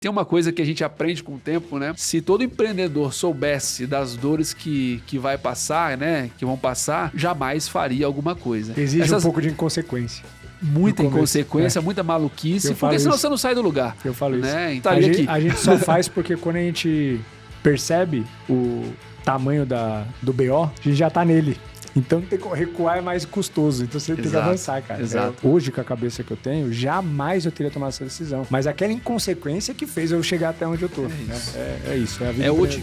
Tem uma coisa que a gente aprende com o tempo, né? Se todo empreendedor soubesse das dores que vai passar, né? Que vão passar, jamais faria alguma coisa. Exige um pouco de inconsequência. Muita inconsequência, muita maluquice, porque senão você não sai do lugar. Eu falo né? isso. Então, a gente só faz porque quando a gente percebe o tamanho do BO, a gente já tá nele. Então recuar é mais custoso, então você tem que avançar, cara. Exato. Hoje, com a cabeça que eu tenho, jamais eu teria tomado essa decisão. Mas aquela inconsequência que fez eu chegar até onde eu tô. É isso, é a vida. É útil.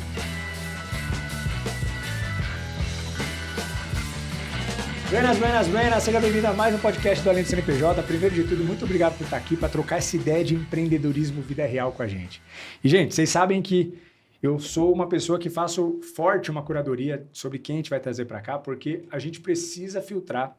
Buenas, seja bem-vindo a mais um podcast do Além do CNPJ. Primeiro de tudo, muito obrigado por estar aqui para trocar essa ideia de empreendedorismo vida real com a gente. E, gente, vocês sabem que eu sou uma pessoa que faço forte uma curadoria sobre quem a gente vai trazer para cá, porque a gente precisa filtrar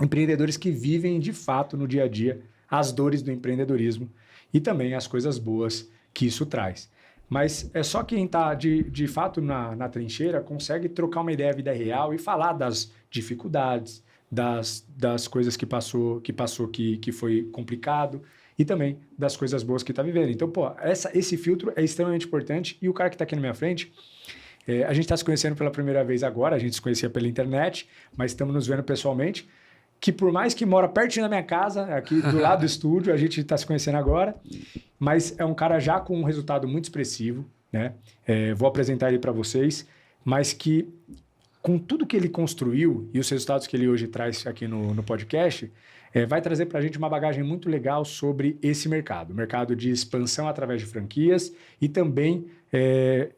empreendedores que vivem de fato no dia a dia as dores do empreendedorismo e também as coisas boas que isso traz. Mas é só quem está de fato na trincheira consegue trocar uma ideia vida real e falar das dificuldades, das coisas que foi complicado, e também das coisas boas que está vivendo. Então, esse filtro é extremamente importante. E o cara que está aqui na minha frente, a gente está se conhecendo pela primeira vez agora, a gente se conhecia pela internet, mas estamos nos vendo pessoalmente, que por mais que mora pertinho da minha casa, aqui do lado do estúdio, a gente está se conhecendo agora, mas é um cara já com um resultado muito expressivo, né? Vou apresentar ele para vocês, mas que com tudo que ele construiu e os resultados que ele hoje traz aqui no podcast, vai trazer para a gente uma bagagem muito legal sobre esse mercado de expansão através de franquias e também,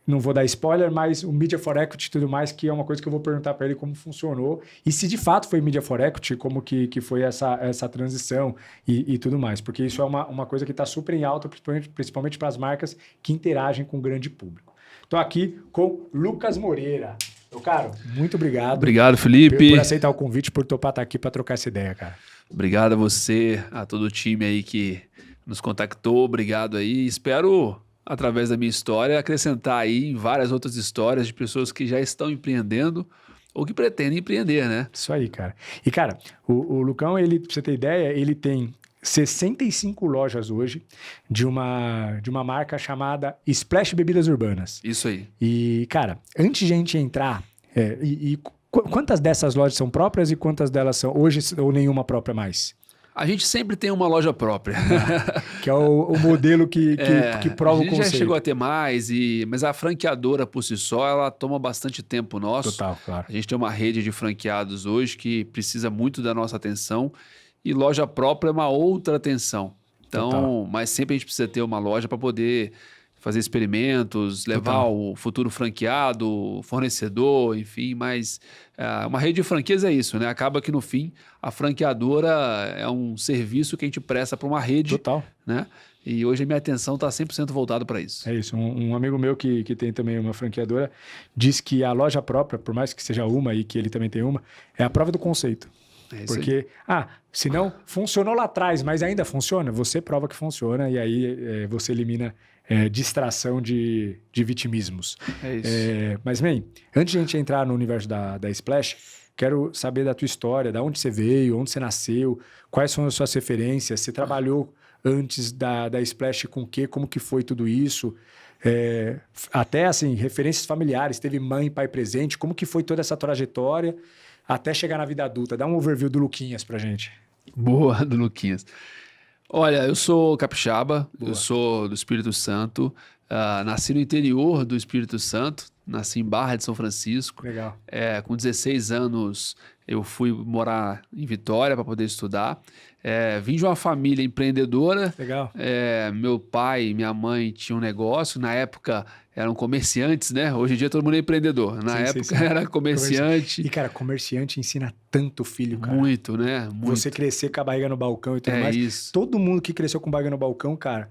não vou dar spoiler, mas o Media for Equity e tudo mais, que é uma coisa que eu vou perguntar para ele como funcionou e se de fato foi Media for Equity, como que foi essa transição e tudo mais, porque isso é uma coisa que está super em alta, principalmente para as marcas que interagem com o grande público. Estou aqui com Lucas Moreira. Meu caro, muito obrigado. Obrigado, Felipe. Por aceitar o convite, por topar estar aqui para trocar essa ideia, cara. Obrigado a você, a todo o time aí que nos contactou. Obrigado aí. Espero, através da minha história, acrescentar aí em várias outras histórias de pessoas que já estão empreendendo ou que pretendem empreender, né? Isso aí, cara. E, cara, o Lucão, pra você ter ideia, ele tem 65 lojas hoje de uma marca chamada Splash Bebidas Urbanas. Isso aí. E, cara, antes de a gente entrar, quantas dessas lojas são próprias e quantas delas são hoje ou nenhuma própria mais? A gente sempre tem uma loja própria. Que é o modelo que prova o conceito. A gente já chegou a ter mais, mas a franqueadora por si só, ela toma bastante tempo nosso. Total, claro. A gente tem uma rede de franqueados hoje que precisa muito da nossa atenção e loja própria é uma outra atenção. Então, Total. mas sempre a gente precisa ter uma loja para poder fazer experimentos, levar Total. o futuro franqueado, fornecedor, enfim, mas uma rede de franquias é isso, né? Acaba que no fim a franqueadora é um serviço que a gente presta para uma rede. Total. Né? E hoje a minha atenção está 100% voltada para isso. É isso. Um amigo meu que tem também uma franqueadora diz que a loja própria, por mais que seja uma e que ele também tem uma, é a prova do conceito. Porque, se não, funcionou lá atrás, mas ainda funciona, você prova que funciona e aí você elimina distração de vitimismos. É isso. Mas, bem, antes de a gente entrar no universo da Splash, quero saber da tua história, da onde você veio, onde você nasceu, quais são as suas referências, você trabalhou antes da Splash com o quê, como que foi tudo isso, até assim, referências familiares, teve mãe e pai presente, como que foi toda essa trajetória até chegar na vida adulta. Dá um overview do Luquinhas pra gente. Boa, do Luquinhas. Olha, eu sou capixaba, Boa. Eu sou do Espírito Santo, nasci no interior do Espírito Santo, nasci em Barra de São Francisco. Legal. Com 16 anos eu fui morar em Vitória para poder estudar. Vim de uma família empreendedora. Legal. Meu pai e minha mãe tinham um negócio, na época eram comerciantes, né? Hoje em dia todo mundo é empreendedor. Na época sim. era comerciante. E, cara, comerciante ensina tanto filho, cara. Muito, né? Muito. Você crescer com a barriga no balcão e tudo mais. Isso. Todo mundo que cresceu com barriga no balcão, cara,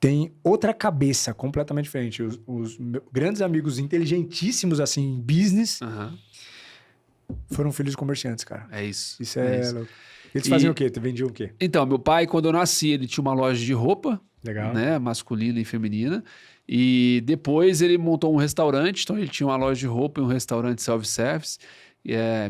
tem outra cabeça completamente diferente. Os grandes amigos inteligentíssimos, assim, em business, foram filhos de comerciantes, cara. É isso. Isso é louco. Eles faziam o quê? Vendiam o quê? Então, meu pai, quando eu nasci, ele tinha uma loja de roupa, Legal. né, masculina e feminina. E depois ele montou um restaurante, então ele tinha uma loja de roupa e um restaurante self-service.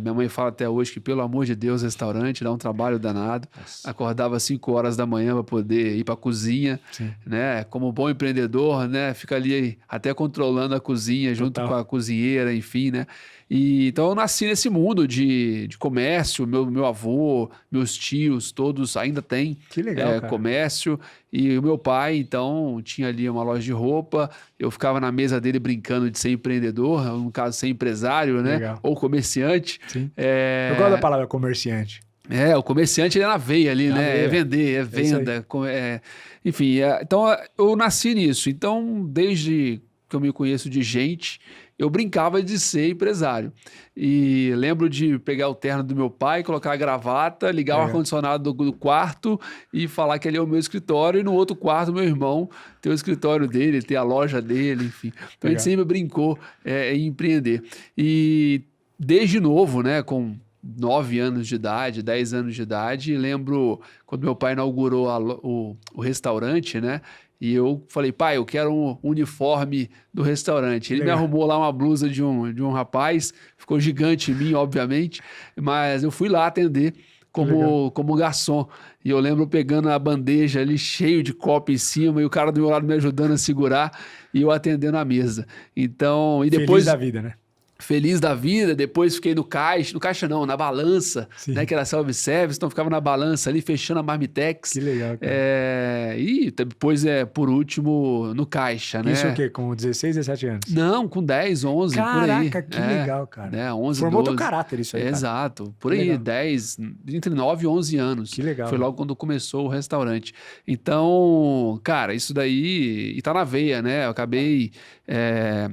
Minha mãe fala até hoje que, pelo amor de Deus, restaurante dá um trabalho danado. Nossa. Acordava às 5 horas da manhã para poder ir para a cozinha, Sim. né? Como bom empreendedor, né? Fica ali até controlando a cozinha junto Total. com a cozinheira, enfim, né? Então eu nasci nesse mundo de comércio. Meu avô, meus tios, todos ainda têm Que legal, cara. comércio. E o meu pai, então, tinha ali uma loja de roupa. Eu ficava na mesa dele brincando de ser empreendedor, no caso, ser empresário, né? Legal. Ou comerciante. Sim. Eu gosto da palavra comerciante. O comerciante ele é na veia ali, Na né? veia. É vender, é venda. Enfim, então eu nasci nisso. Então, desde que eu me conheço de gente, eu brincava de ser empresário. E lembro de pegar o terno do meu pai, colocar a gravata, ligar o ar-condicionado do quarto e falar que ali é o meu escritório, e no outro quarto meu irmão tem o escritório dele, tem a loja dele, enfim. Então a gente sempre brincou em empreender. E desde novo, né, com 9 anos de idade, 10 anos de idade, lembro quando meu pai inaugurou o restaurante, né? E eu falei, pai, eu quero um uniforme do restaurante. Ele me arrumou lá uma blusa de um rapaz, ficou gigante em mim, obviamente, mas eu fui lá atender como garçom. E eu lembro pegando a bandeja ali, cheio de copo em cima, e o cara do meu lado me ajudando a segurar, e eu atendendo a mesa. Então, e depois... Feliz da vida, né? Feliz da vida, depois fiquei no caixa não, na balança, né, que era self-service, então ficava na balança ali, fechando a Marmitex. Que legal, cara. E depois, por último, no caixa, né? Isso o quê? Com 16, 17 anos? Não, com 10, 11, por aí. Caraca, que legal, cara. Né, 11, Formou 12. teu caráter isso aí, cara. Exato, por Que aí, legal. 10, entre 9 e 11 anos. Que legal. Foi logo quando começou o restaurante. Então, cara, isso daí, e tá na veia, né? Eu acabei,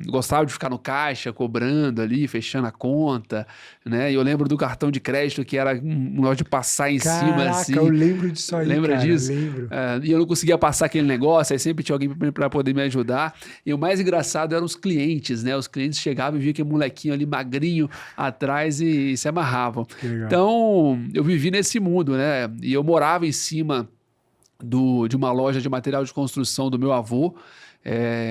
gostava de ficar no caixa, cobrando ali, fechando a conta, né? E eu lembro do cartão de crédito que era um negócio de passar em cima, assim. Caraca, eu lembro disso aí, Lembra cara, disso? Eu lembro. E eu não conseguia passar aquele negócio, aí sempre tinha alguém para poder me ajudar. E o mais engraçado eram os clientes, né? Os clientes chegavam e viam aquele molequinho ali magrinho atrás e se amarravam. Que legal. Então, eu vivi nesse mundo, né? E eu morava em cima de uma loja de material de construção do meu avô.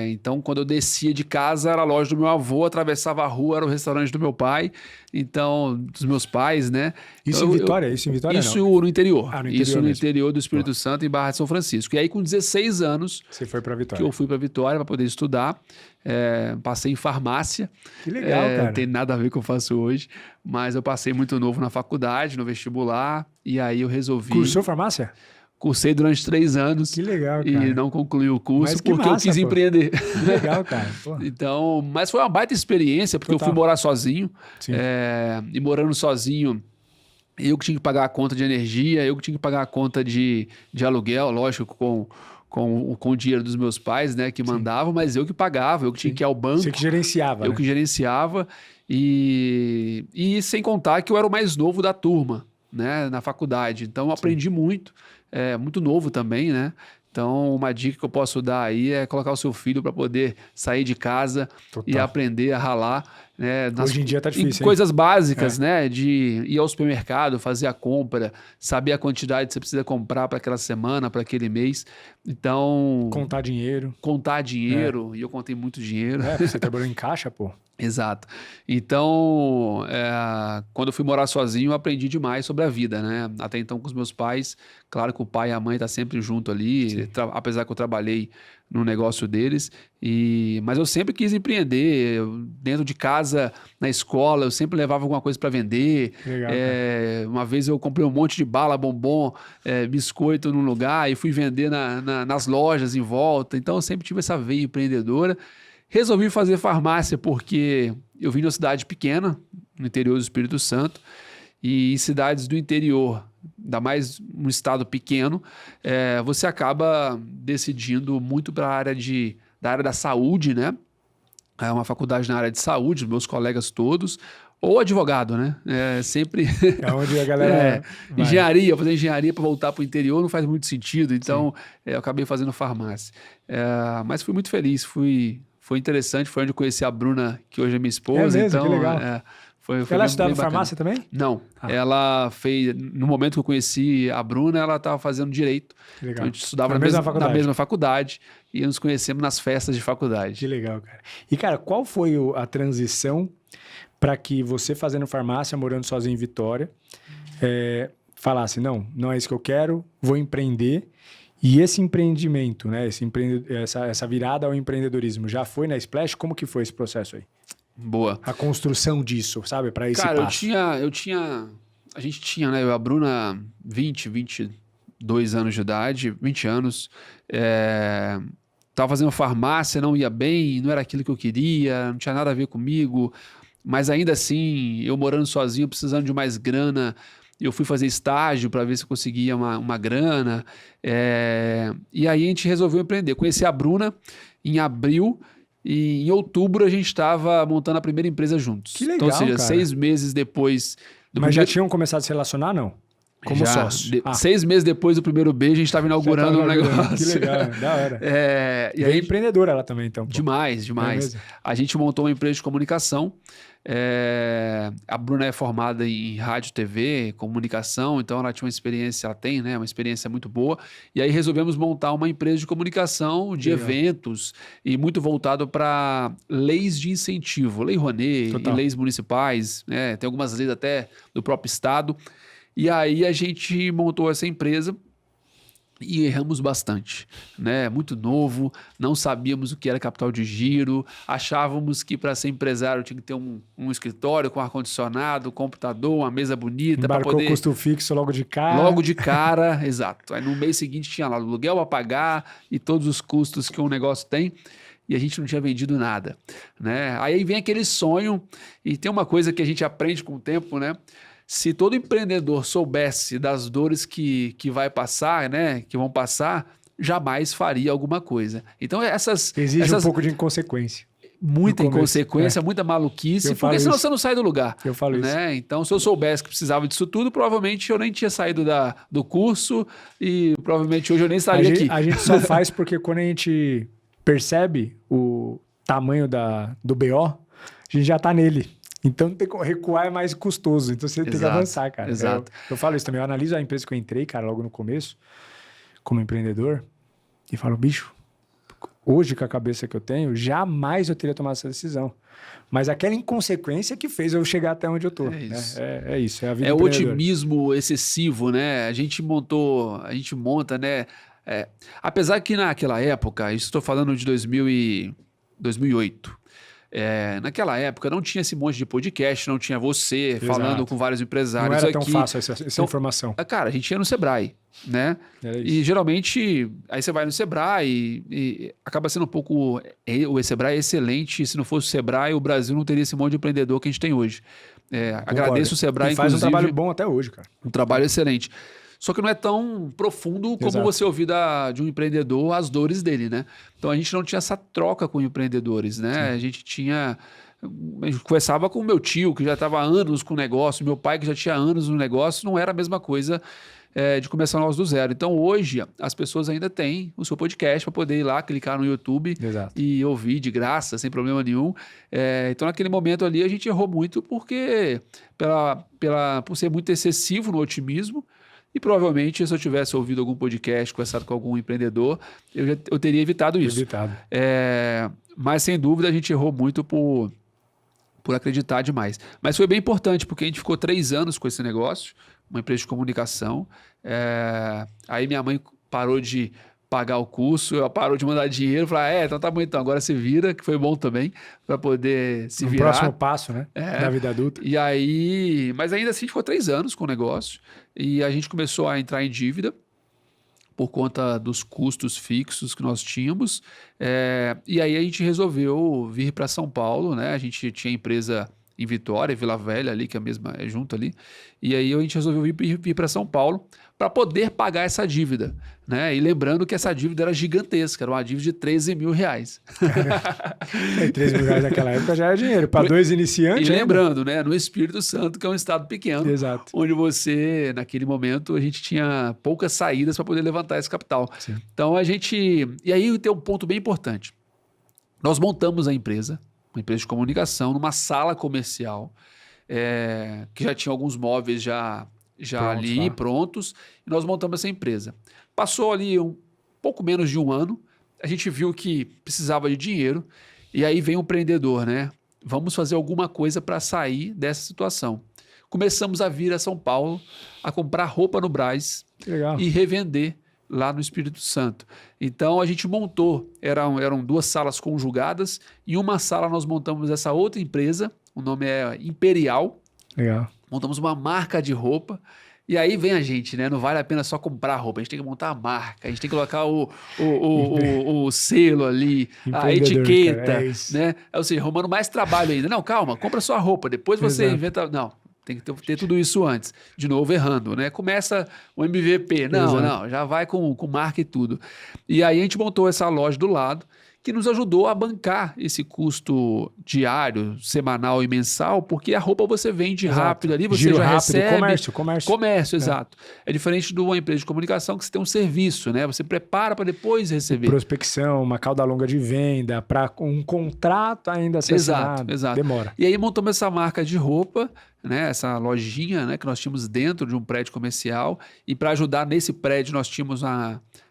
Então, quando eu descia de casa, era a loja do meu avô, atravessava a rua, era o restaurante do meu pai, então, dos meus pais, né? Isso então, em Vitória? Isso em Vitória, Isso não? no interior. No interior isso no mesmo. interior do Espírito Santo, em Barra de São Francisco. E aí, com 16 anos, Você foi pra Vitória. que eu fui para Vitória para poder estudar, passei em farmácia. Que legal, cara. Não tem nada a ver com o que eu faço hoje, mas eu passei muito novo na faculdade, no vestibular, e aí eu resolvi... Cursou farmácia? Cursei durante 3 anos. Que legal, cara. E não concluí o curso Mas que porque eu massa, quis pô. empreender. Que legal, cara. Pô. Então, mas foi uma baita experiência, porque Total. eu fui morar sozinho. Sim. E morando sozinho, eu que tinha que pagar a conta de energia, eu que tinha que pagar a conta de aluguel, lógico, com o dinheiro dos meus pais, né, que mandavam, mas eu que pagava, eu que tinha que ir ao banco. Você que gerenciava, Eu né? que gerenciava. E sem contar que eu era o mais novo da turma, né, na faculdade. Então, eu aprendi muito. Muito novo também, né? Então, uma dica que eu posso dar aí é colocar o seu filho para poder sair de casa Total. e aprender a ralar, né? Hoje em dia tá difícil, em hein? coisas básicas, né? De ir ao supermercado, fazer a compra, saber a quantidade que você precisa comprar para aquela semana, para aquele mês. Então, Contar dinheiro. contar dinheiro, e eu contei muito dinheiro. Você trabalhou em caixa, pô. Exato. Então, quando eu fui morar sozinho, eu aprendi demais sobre a vida, né? Até então, com os meus pais, claro que o pai e a mãe estão sempre junto ali, apesar que eu trabalhei no negócio deles, mas eu sempre quis empreender. Dentro de casa, na escola, eu sempre levava alguma coisa para vender. Legal, Uma vez eu comprei um monte de bala, bombom, biscoito num lugar e fui vender nas lojas em volta. Então, eu sempre tive essa veia empreendedora. Resolvi fazer farmácia porque eu vim de uma cidade pequena, no interior do Espírito Santo, e em cidades do interior, ainda mais um estado pequeno, você acaba decidindo muito para a área da saúde, né? É uma faculdade na área de saúde, meus colegas todos, ou advogado, né? Sempre... É onde a galera... Engenharia, fazer engenharia para voltar para o interior não faz muito sentido, então eu acabei fazendo farmácia. Mas fui muito feliz, foi interessante, foi onde eu conheci a Bruna, que hoje é minha esposa. Mesmo? Então, que legal. Foi Ela bem estudava bacana. farmácia também? Não, ela fez... No momento que eu conheci a Bruna, ela estava fazendo Direito. Que legal. Então, a gente estudava Na na mesma faculdade e nos conhecemos nas festas de faculdade. Que legal, cara. E, cara, qual foi a transição para que você fazendo farmácia, morando sozinho em Vitória, falasse, não é isso que eu quero, vou empreender. E esse empreendimento, né, essa virada ao empreendedorismo, já foi na Splash? Como que foi esse processo aí? Boa. A construção disso, sabe? Para esse Cara, passo. a gente tinha, né, eu e a Bruna, 22 anos de idade, 20 anos, tava fazendo farmácia, não ia bem, não era aquilo que eu queria, não tinha nada a ver comigo, mas ainda assim, eu morando sozinho, precisando de mais grana, eu fui fazer estágio para ver se eu conseguia uma grana, e aí a gente resolveu empreender. Conheci a Bruna em abril, e em outubro a gente estava montando a primeira empresa juntos. Que legal, então, ou seja, cara. 6 meses depois do Mas já primeiro... tinham começado a se relacionar, não? Como Já, sócio? 6 meses depois do primeiro beijo, a gente estava inaugurando um negócio. Que legal, da hora. E E aí, é empreendedora ela também, então. Pô. demais. mesmo? A gente montou uma empresa de comunicação. A Bruna é formada em rádio, TV, comunicação, então ela tinha uma experiência, ela tem, né, uma experiência muito boa. E aí resolvemos montar uma empresa de comunicação, de Legal. eventos, e muito voltado para leis de incentivo, Lei Rouanet e Total. leis municipais, né, tem algumas leis até do próprio estado. E aí a gente montou essa empresa e erramos bastante, né? Muito novo, não sabíamos o que era capital de giro, achávamos que para ser empresário tinha que ter um escritório com ar-condicionado, computador, uma mesa bonita para Embarcou poder... o custo fixo logo de cara. Logo de cara, exato. Aí no mês seguinte tinha lá aluguel a pagar e todos os custos que um negócio tem. E a gente não tinha vendido nada, né? Aí vem aquele sonho, e tem uma coisa que a gente aprende com o tempo, né? Se todo empreendedor soubesse das dores que vai passar, né, que vão passar, jamais faria alguma coisa. Então Exige um pouco de inconsequência. Muita no começo, inconsequência, muita maluquice, Eu porque falo senão isso. você não sai do lugar. Eu falo isso. Né? Então, se eu soubesse que precisava disso tudo, provavelmente eu nem tinha saído do curso e provavelmente hoje eu nem estaria aqui. A gente só faz porque quando a gente percebe o tamanho do BO, a gente já tá nele. Então, recuar é mais custoso. Então, você tem que avançar, cara. Exato. Eu falo isso também. Eu analiso a empresa que eu entrei, cara, logo no começo, como empreendedor, e falo, bicho, hoje, com a cabeça que eu tenho, jamais eu teria tomado essa decisão. Mas aquela inconsequência que fez eu chegar até onde eu tô. É isso. Né? É isso, é a vida É o empreendedora. otimismo excessivo, né? A gente monta, né? Apesar que naquela época, isso estou falando de 2008, naquela época não tinha esse monte de podcast, não tinha você falando com vários empresários. Não era tão aqui. fácil essa informação. Cara, a gente ia no Sebrae, né? Era isso. E geralmente, aí você vai no Sebrae e acaba sendo um pouco... O Sebrae é excelente, se não fosse o Sebrae, o Brasil não teria esse monte de empreendedor que a gente tem hoje. Agradeço o Sebrae, e faz inclusive. um trabalho bom até hoje, cara. Um trabalho excelente. Só que não é tão profundo como Exato. você ouvir de um empreendedor as dores dele, né? Então a gente não tinha essa troca com empreendedores, né? Sim. A gente conversava com o meu tio, que já estava há anos com o negócio, meu pai, que já tinha anos no negócio, não era a mesma coisa de começar nós do zero. Então hoje as pessoas ainda têm o seu podcast para poder ir lá, clicar no YouTube Exato. e ouvir de graça, sem problema nenhum. Então naquele momento ali a gente errou muito porque por ser muito excessivo no otimismo. E provavelmente, se eu tivesse ouvido algum podcast, conversado com algum empreendedor, eu teria evitado isso. Mas, sem dúvida, a gente errou muito por acreditar demais. Mas foi bem importante, porque a gente ficou 3 anos com esse negócio, uma empresa de comunicação. Aí minha mãe parou de pagar o curso, ela parou de mandar dinheiro, falou, então tá bom então, agora se vira, que foi bom também, para poder se virar. próximo passo, né, da vida adulta. E aí, mas ainda assim a gente ficou 3 anos com o negócio e a gente começou a entrar em dívida por conta dos custos fixos que nós tínhamos, e aí a gente resolveu vir para São Paulo, né, a gente tinha empresa em Vitória, Vila Velha ali, que é junto ali, e aí a gente resolveu vir para São Paulo para poder pagar essa dívida, né? E lembrando que essa dívida era gigantesca, era uma dívida de R$13 mil. 13 mil reais naquela época já era dinheiro, para 2 iniciantes. E lembrando, né, no Espírito Santo, que é um estado pequeno, Exato. onde você, naquele momento, a gente tinha poucas saídas para poder levantar esse capital. Sim. Então e aí tem um ponto bem importante. Nós montamos a empresa, uma empresa de comunicação, numa sala comercial, que já tinha alguns móveis já prontos, e nós montamos essa empresa. Passou ali pouco menos de um ano, a gente viu que precisava de dinheiro, e aí vem um empreendedor, né? vamos fazer alguma coisa para sair dessa situação. Começamos a vir a São Paulo, a comprar roupa no Brás Que legal. e revender lá no Espírito Santo. Então a gente montou, eram 2 salas conjugadas, e uma sala nós montamos essa outra empresa, o nome é Imperial, Legal. montamos uma marca de roupa. E aí vem a gente, né? Não vale a pena só comprar roupa, a gente tem que montar a marca, a gente tem que colocar o selo ali, a Empreendedor, etiqueta, cara, é isso. né? Ou seja, arrumando mais trabalho ainda. Não, calma, compra só a roupa, depois você Exato. inventa... Não, tem que ter tudo isso antes. De novo, errando, né? Começa o MVP. Não, Exato. já vai com marca e tudo. E aí a gente montou essa loja do lado, que nos ajudou a bancar esse custo diário, semanal e mensal, porque a roupa você vende Exato. rápido ali, você Giro já rápido, recebe... comércio. Comércio, exato. É diferente de uma empresa de comunicação que você tem um serviço, né? Você prepara para depois receber. Prospecção, uma cauda longa de venda, para um contrato ainda ser assinado. Exato. Demora. E aí montamos essa marca de roupa, né? Essa lojinha, né? Que nós tínhamos dentro de um prédio comercial. E para ajudar nesse prédio nós tínhamos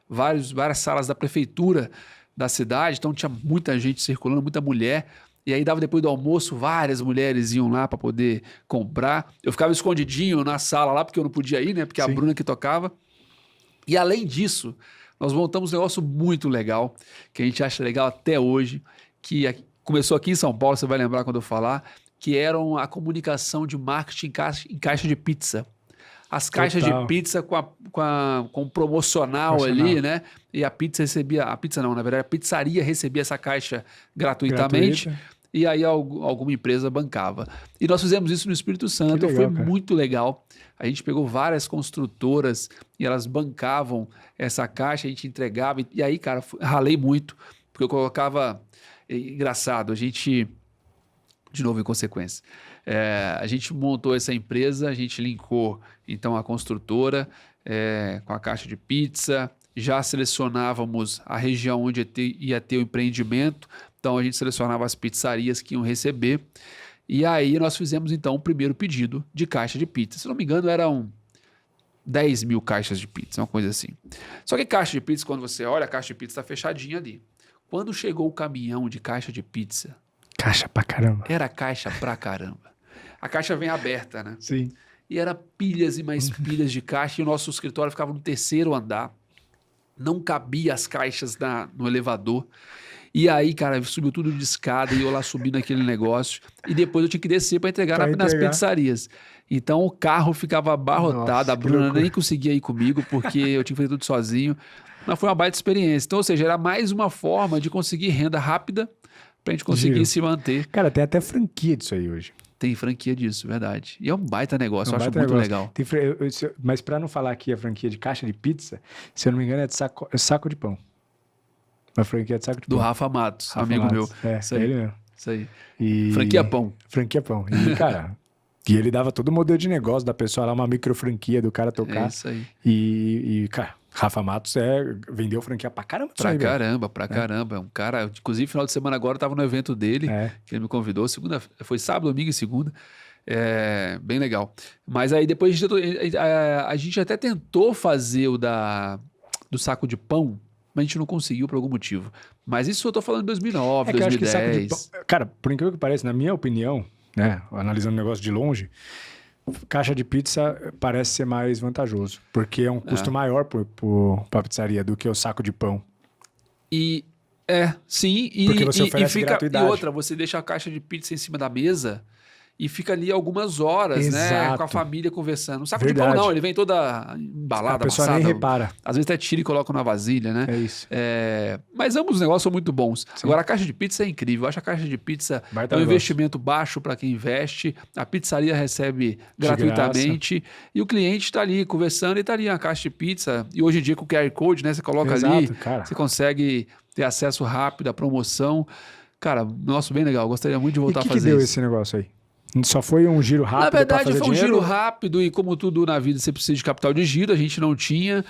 várias salas da prefeitura da cidade. Então tinha muita gente circulando, muita mulher. E aí dava depois do almoço, várias mulheres iam lá para poder comprar. Eu ficava escondidinho na sala lá, porque eu não podia ir, né? Porque a Sim. Bruna que tocava. E além disso, nós montamos um negócio muito legal, que a gente acha legal até hoje, que começou aqui em São Paulo, você vai lembrar quando eu falar, que era a comunicação de marketing em caixa de pizza. As caixas Total. de pizza com promocional ali, né? E a pizza recebia... A pizza não, na verdade, a pizzaria recebia essa caixa gratuitamente. Gratuita. E aí alguma empresa bancava. E nós fizemos isso no Espírito Santo, legal, foi cara. muito legal. A gente pegou várias construtoras e elas bancavam essa caixa, a gente entregava. E aí, cara, ralei muito, porque eu colocava... Engraçado, a gente... De novo, em consequência. A gente montou essa empresa, a gente linkou, então, a construtora com a caixa de pizza, já selecionávamos a região onde ia ter o empreendimento, então a gente selecionava as pizzarias que iam receber, e aí nós fizemos, então, o primeiro pedido de caixa de pizza. Se não me engano, eram 10 mil caixas de pizza, uma coisa assim. Só que caixa de pizza, quando você olha, a caixa de pizza está fechadinha ali. Quando chegou o caminhão de caixa de pizza, Caixa pra caramba. era caixa pra caramba. A caixa vem aberta, né? Sim. E era pilhas e mais pilhas de caixa, e o nosso escritório ficava no 3º andar. Não cabia as caixas no elevador. E aí, cara, subiu tudo de escada e eu lá subindo aquele negócio. E depois eu tinha que descer para entregar nas pizzarias. Então o carro ficava abarrotado, Nossa, a Bruna loucura. nem conseguia ir comigo, porque eu tinha que fazer tudo sozinho. Mas foi uma baita experiência. Então, ou seja, era mais uma forma de conseguir renda rápida pra gente conseguir Giro. se manter. Cara, tem até franquia disso aí hoje. Tem franquia disso, verdade. E é um baita negócio, É um eu acho baita muito negócio. legal. Tem mas pra não falar aqui a franquia de caixa de pizza, se eu não me engano é de saco de pão. Uma franquia de saco de Do pão. Rafa Matos, Rafa amigo Matos. meu. É, Isso aí. ele mesmo. Isso aí. E... Franquia Pão. Franquia pão. E, cara, e ele dava todo o modelo de negócio da pessoa lá, uma micro franquia do cara É tocar. isso aí. E, cara, Rafa Matos vendeu franquia pra caramba. disso Pra aí, velho. caramba, pra caramba. É um cara, inclusive, final de semana agora eu tava no evento dele, É. que ele me convidou. Foi sábado, domingo e segunda. Bem legal. Mas aí depois a gente até tentou fazer do saco de pão, mas a gente não conseguiu por algum motivo. Mas isso eu tô falando em 2009, É que eu acho que 2010. saco de pão... Cara, por incrível que pareça, na minha opinião, né, analisando o negócio de longe, caixa de pizza parece ser mais vantajoso, porque é um custo maior pra pizzaria do que o saco de pão. Sim, Porque você oferece e gratuidade. outra, você deixa a caixa de pizza em cima da mesa e fica ali algumas horas, né, Exato. com a família conversando. O saco Verdade. de pão não, ele vem toda embalada, A pessoa amassada. nem repara. Às vezes até tira e coloca na vasilha, né? É isso. Mas ambos os negócios são muito bons. Agora, a caixa de pizza é incrível. Eu acho a caixa de pizza Baita é um negócio. investimento baixo para quem investe. A pizzaria recebe gratuitamente. E o cliente está ali conversando e está ali a caixa de pizza. E hoje em dia com o QR Code, né? Você coloca ali, Exato, cara. você consegue ter acesso rápido à promoção. Cara, nossa, bem legal. Gostaria muito de E voltar o a que fazer deu isso. esse negócio aí? Só foi um giro rápido Na pra verdade, fazer foi um dinheiro? giro rápido e como tudo na vida, você precisa de capital de giro, a gente não tinha.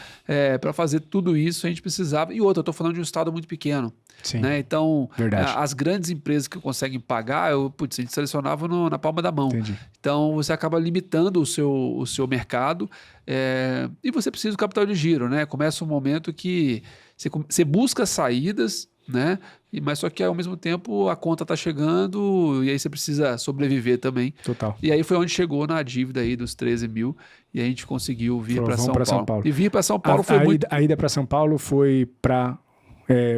Para fazer tudo isso, a gente precisava. E outra, eu estou falando de um estado muito pequeno. Sim. Né? Então, Verdade. as grandes empresas que conseguem pagar, a gente selecionava na palma da mão. Entendi. Então, você acaba limitando o seu mercado e você precisa do capital de giro. Né? Começa um momento que você busca saídas né? Mas só que ao mesmo tempo a conta tá chegando e aí você precisa sobreviver também. Total. E aí foi onde chegou na dívida aí dos 13 mil e a gente conseguiu vir Falou, para vamos São pra Paulo. São Paulo. E vir para São Paulo foi muito... A ida para São Paulo foi para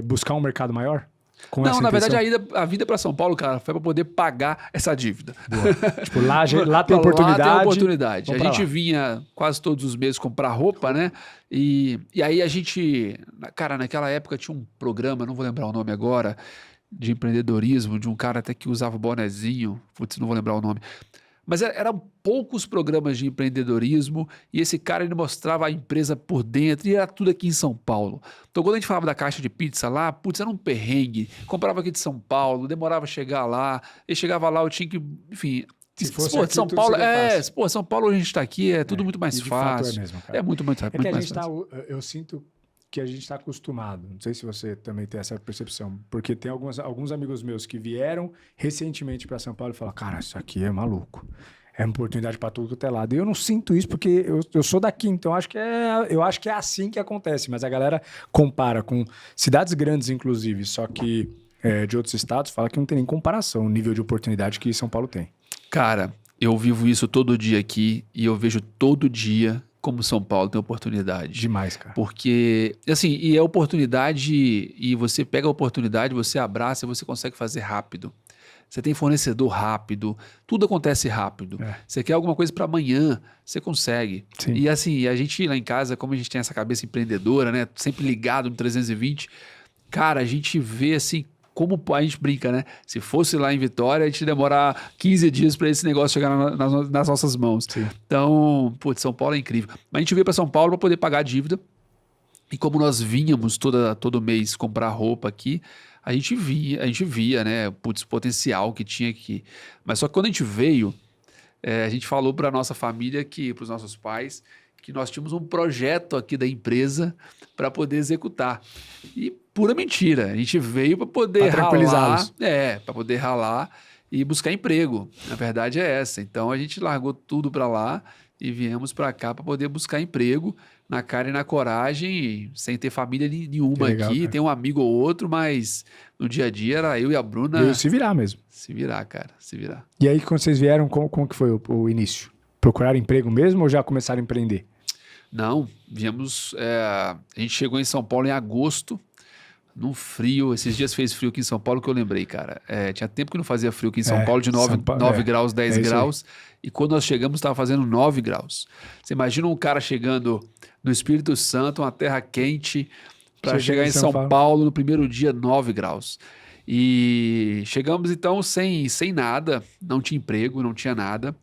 buscar um mercado maior? Com Não, essa na verdade intenção? a vida para São Paulo, cara, foi para poder pagar essa dívida. Tipo, lá tem oportunidade. Lá tem oportunidade. A vamos pra gente lá. vinha quase todos os meses comprar roupa, né? E aí a gente... Cara, naquela época tinha um programa, não vou lembrar o nome agora, de empreendedorismo, de um cara até que usava bonezinho. Putz, não vou lembrar o nome. Mas eram poucos programas de empreendedorismo e esse cara ele mostrava a empresa por dentro e era tudo aqui em São Paulo. Então quando a gente falava da caixa de pizza lá, putz, era um perrengue. Comprava aqui de São Paulo, demorava a chegar lá. E chegava lá, eu tinha que, enfim... Se fosse Pô, aqui, São tudo Paulo, seria fácil. pô, São Paulo a gente está aqui, é tudo muito mais E de fato fácil. é mesmo, cara. É muito É que a mais gente fácil. eu sinto que a gente está acostumado. Não sei se você também tem essa percepção, porque tem alguns amigos meus que vieram recentemente para São Paulo e falaram, cara, isso aqui é maluco. É uma oportunidade para tudo que é lado. E eu não sinto isso porque eu sou daqui, então eu acho que é assim que acontece. Mas a galera compara com cidades grandes, inclusive, só que de outros estados, fala que não tem nem comparação o nível de oportunidade que São Paulo tem. Cara, eu vivo isso todo dia aqui e eu vejo todo dia como São Paulo tem oportunidade. Demais, cara. Porque, assim, e é oportunidade, e você pega a oportunidade, você abraça e você consegue fazer rápido. Você tem fornecedor rápido, tudo acontece rápido. Você quer alguma coisa para amanhã, você consegue. Sim. E assim, a gente lá em casa, como a gente tem essa cabeça empreendedora, né? Sempre ligado no 320, cara, a gente vê assim, como a gente brinca, né? Se fosse lá em Vitória, a gente demorar 15 dias para esse negócio chegar nas nossas mãos. Sim. Então, putz, São Paulo é incrível. Mas a gente veio para São Paulo para poder pagar a dívida. E como nós vinhamos todo mês comprar roupa aqui, a gente via, né? Putz, o potencial que tinha aqui. Mas só que quando a gente veio, a gente falou para nossa família, para os nossos pais, que nós tínhamos um projeto aqui da empresa para poder executar. E pura mentira. A gente veio para poder ralar. Para poder ralar e buscar emprego. A verdade é essa. Então a gente largou tudo para lá e viemos para cá para poder buscar emprego na cara e na coragem, sem ter família nenhuma legal, aqui. cara. Tem um amigo ou outro, mas no dia a dia era eu e a Bruna. Veio se virar mesmo. Se virar, cara. Se virar. E aí, quando vocês vieram, como que foi o início? Procuraram emprego mesmo ou já começaram a empreender? Não, viemos... a gente chegou em São Paulo em agosto, no frio. Esses dias fez frio aqui em São Paulo que eu lembrei, cara. Tinha tempo que não fazia frio aqui em São Paulo, de 9 graus, 10 graus. E quando nós chegamos, estava fazendo 9 graus. Você imagina um cara chegando no Espírito Santo, uma terra quente, para chegar em São Paulo no primeiro dia, 9 graus. E chegamos então sem nada, não tinha emprego, não tinha nada.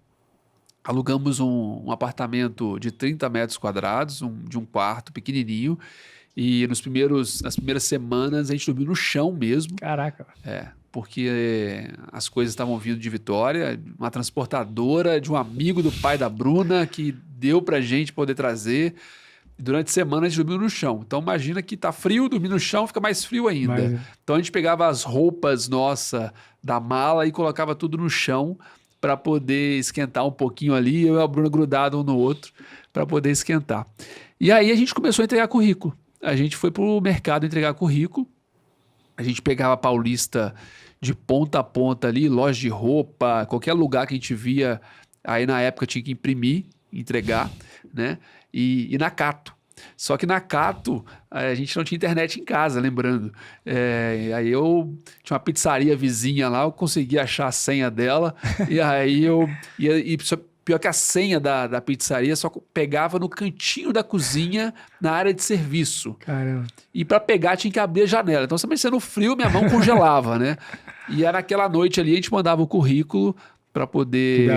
Alugamos um apartamento de 30 metros quadrados, de um quarto pequenininho. E nas primeiras semanas a gente dormiu no chão mesmo. Caraca. Porque as coisas estavam vindo de Vitória, uma transportadora de um amigo do pai da Bruna que deu pra gente poder trazer. E durante a semana a gente dormiu no chão. Então imagina que tá frio, dormir no chão fica mais frio ainda. Então a gente pegava as roupas nossa da mala e colocava tudo no chão para poder esquentar um pouquinho ali, eu e a Bruna grudado um no outro para poder esquentar. E aí a gente começou a entregar currículo. A gente foi pro mercado entregar currículo. A gente pegava a Paulista de ponta a ponta ali, loja de roupa, qualquer lugar que a gente via. Aí na época tinha que imprimir, entregar, né? E na Cato. Só que na Cato a gente não tinha internet em casa, lembrando. Aí eu tinha uma pizzaria vizinha lá, eu consegui achar a senha dela. E aí pior que a senha da pizzaria só pegava no cantinho da cozinha, na área de serviço. Caramba. E para pegar tinha que abrir a janela. Então, também sendo frio, minha mão congelava, né? E era naquela noite ali, a gente mandava o currículo para poder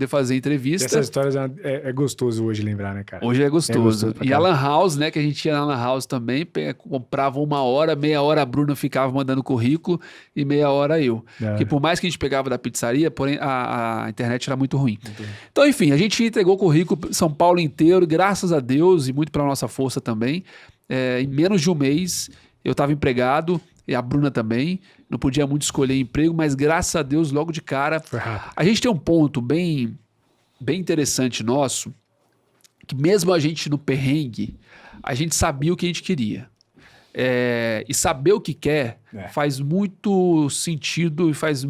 fazer entrevista. Essas histórias é gostoso hoje lembrar, né, cara? Hoje é gostoso. E a Lan House, né, que a gente ia na Lan House também, comprava 1 hora, meia hora a Bruna ficava mandando currículo e meia hora eu. Porque por mais que a gente pegava da pizzaria, porém a internet era muito ruim. Então, enfim, a gente entregou o currículo São Paulo inteiro, graças a Deus e muito pela nossa força também. Em menos de um mês eu estava empregado, e a Bruna também. Não podia muito escolher emprego, mas graças a Deus, logo de cara... A gente tem um ponto bem interessante nosso, que mesmo a gente no perrengue, a gente sabia o que a gente queria. e saber o que quer faz muito sentido e faz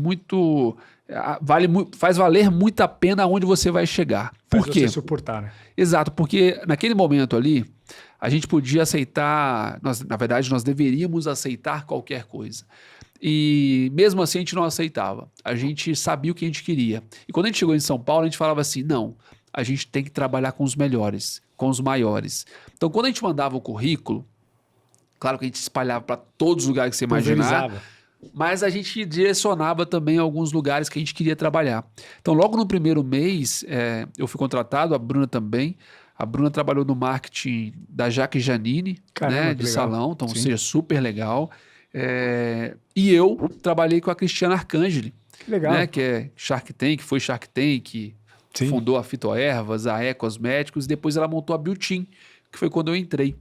valer muito a pena aonde você vai chegar. Por quê? Você suportar, né? Exato, porque naquele momento ali, a gente podia aceitar, na verdade, nós deveríamos aceitar qualquer coisa. E mesmo assim a gente não aceitava. A gente sabia o que a gente queria. E quando a gente chegou em São Paulo, a gente falava assim, não, a gente tem que trabalhar com os melhores, com os maiores. Então, quando a gente mandava o currículo, claro que a gente espalhava para todos os lugares que você imaginar, mas a gente direcionava também alguns lugares que a gente queria trabalhar. Então, logo no primeiro mês, eu fui contratado, a Bruna também. A Bruna trabalhou no marketing da Jaque Janine, Caramba, de legal. salão, então, Sim. ou seja, super legal. E eu trabalhei com a Cristiana Arcangeli, Que legal. que é Shark Tank, foi Shark Tank, Sim. fundou a Fitoervas, a E-Cosméticos, e depois ela montou a Beauty, que foi quando eu entrei.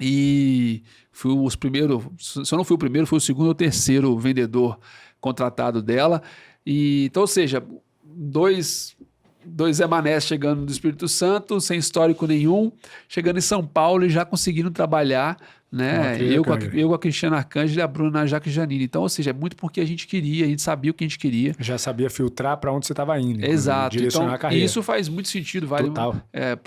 E fui os primeiros, se eu não fui o primeiro, foi o segundo ou terceiro vendedor contratado dela. Então, ou seja, dois Zé Manés chegando do Espírito Santo, sem histórico nenhum, chegando em São Paulo e já conseguindo trabalhar, né? Eu com a Cristiana Arcangeli e a Bruna Jaque Janine. Então, ou seja, é muito porque a gente queria, a gente sabia o que a gente queria. Já sabia filtrar para onde você estava indo. Exato. Direcionar Então, a carreira. isso faz muito sentido, vale para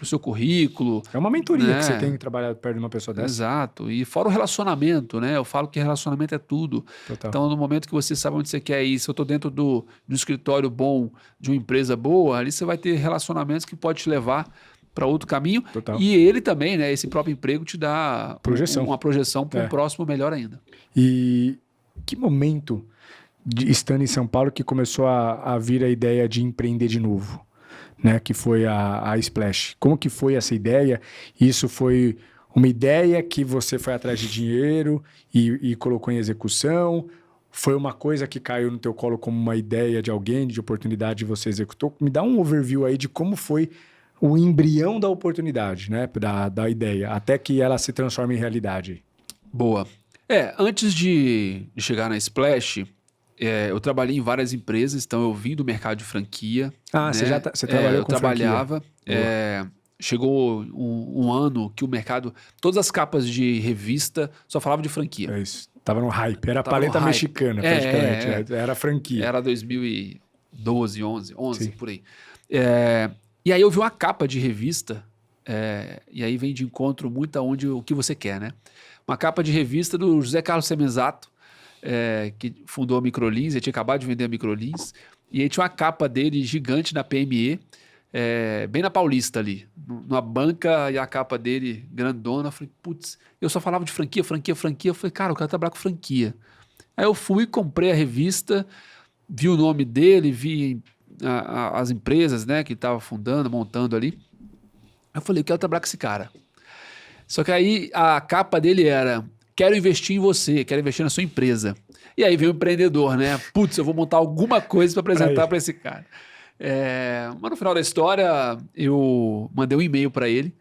o seu currículo. É uma mentoria que você tem que trabalhar perto de uma pessoa dessa. Exato. E fora o relacionamento, né? Eu falo que relacionamento é tudo. Total. Então, no momento que você sabe onde você quer ir, se eu estou dentro de um escritório bom, de uma empresa boa, ali você vai ter relacionamentos que pode te levar para outro caminho. Total. E ele também, né? Esse próprio emprego te dá uma projeção para um próximo melhor ainda. E que momento, estando em São Paulo, que começou a vir a ideia de empreender de novo? Né? Que foi a Splash. Como que foi essa ideia? Isso foi uma ideia que você foi atrás de dinheiro e colocou em execução? Foi uma coisa que caiu no teu colo como uma ideia de alguém, de oportunidade, e você executou? Me dá um overview aí de como foi o embrião da oportunidade, né? Da ideia, até que ela se transforme em realidade. Boa. Antes de chegar na Splash, eu trabalhei em várias empresas, então eu vim do mercado de franquia. Ah, né? Você trabalhou com franquia? Eu trabalhava. Chegou um ano que o mercado, todas as capas de revista só falavam de franquia. É isso. Tava no hype. Era a paleta mexicana, praticamente. Era franquia. Era 2012, 11 por aí. E aí eu vi uma capa de revista, e aí vem de encontro muito aonde o que você quer, né? Uma capa de revista do José Carlos Semenzato, que fundou a Microlins, ele tinha acabado de vender a Microlins, e aí tinha uma capa dele gigante na PME, bem na Paulista ali, numa banca, e a capa dele grandona. Eu falei, putz, eu só falava de franquia. Eu falei, cara, eu quero trabalhar com franquia. Aí eu fui, comprei a revista, vi o nome dele, vi as empresas, né, que estava fundando, montando ali. Eu falei, eu quero trabalhar com esse cara. Só que aí a capa dele era, quero investir em você, quero investir na sua empresa. E aí veio o empreendedor, né? Putz, eu vou montar alguma coisa para apresentar para esse cara. Mas no final da história, eu mandei um e-mail para ele,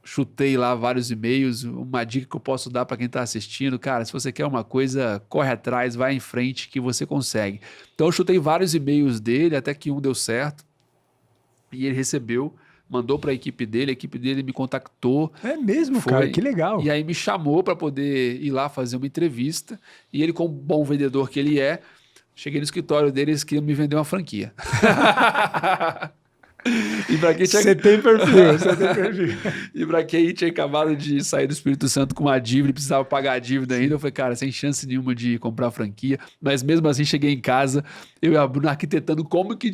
chutei lá vários e-mails, uma dica que eu posso dar para quem está assistindo, cara, se você quer uma coisa, corre atrás, vai em frente que você consegue. Então eu chutei vários e-mails dele, até que um deu certo, e ele recebeu, mandou para a equipe dele me contactou. É mesmo, cara, que legal. E aí me chamou para poder ir lá fazer uma entrevista, e ele, como bom vendedor que ele é, cheguei no escritório dele, eles queriam me vender uma franquia. E pra quem tinha... Você tem perfil. E pra quem tinha acabado de sair do Espírito Santo com uma dívida e precisava pagar a dívida ainda, eu falei, cara, sem chance nenhuma de comprar franquia. Mas mesmo assim, cheguei em casa, eu e a Bruna arquitetando como que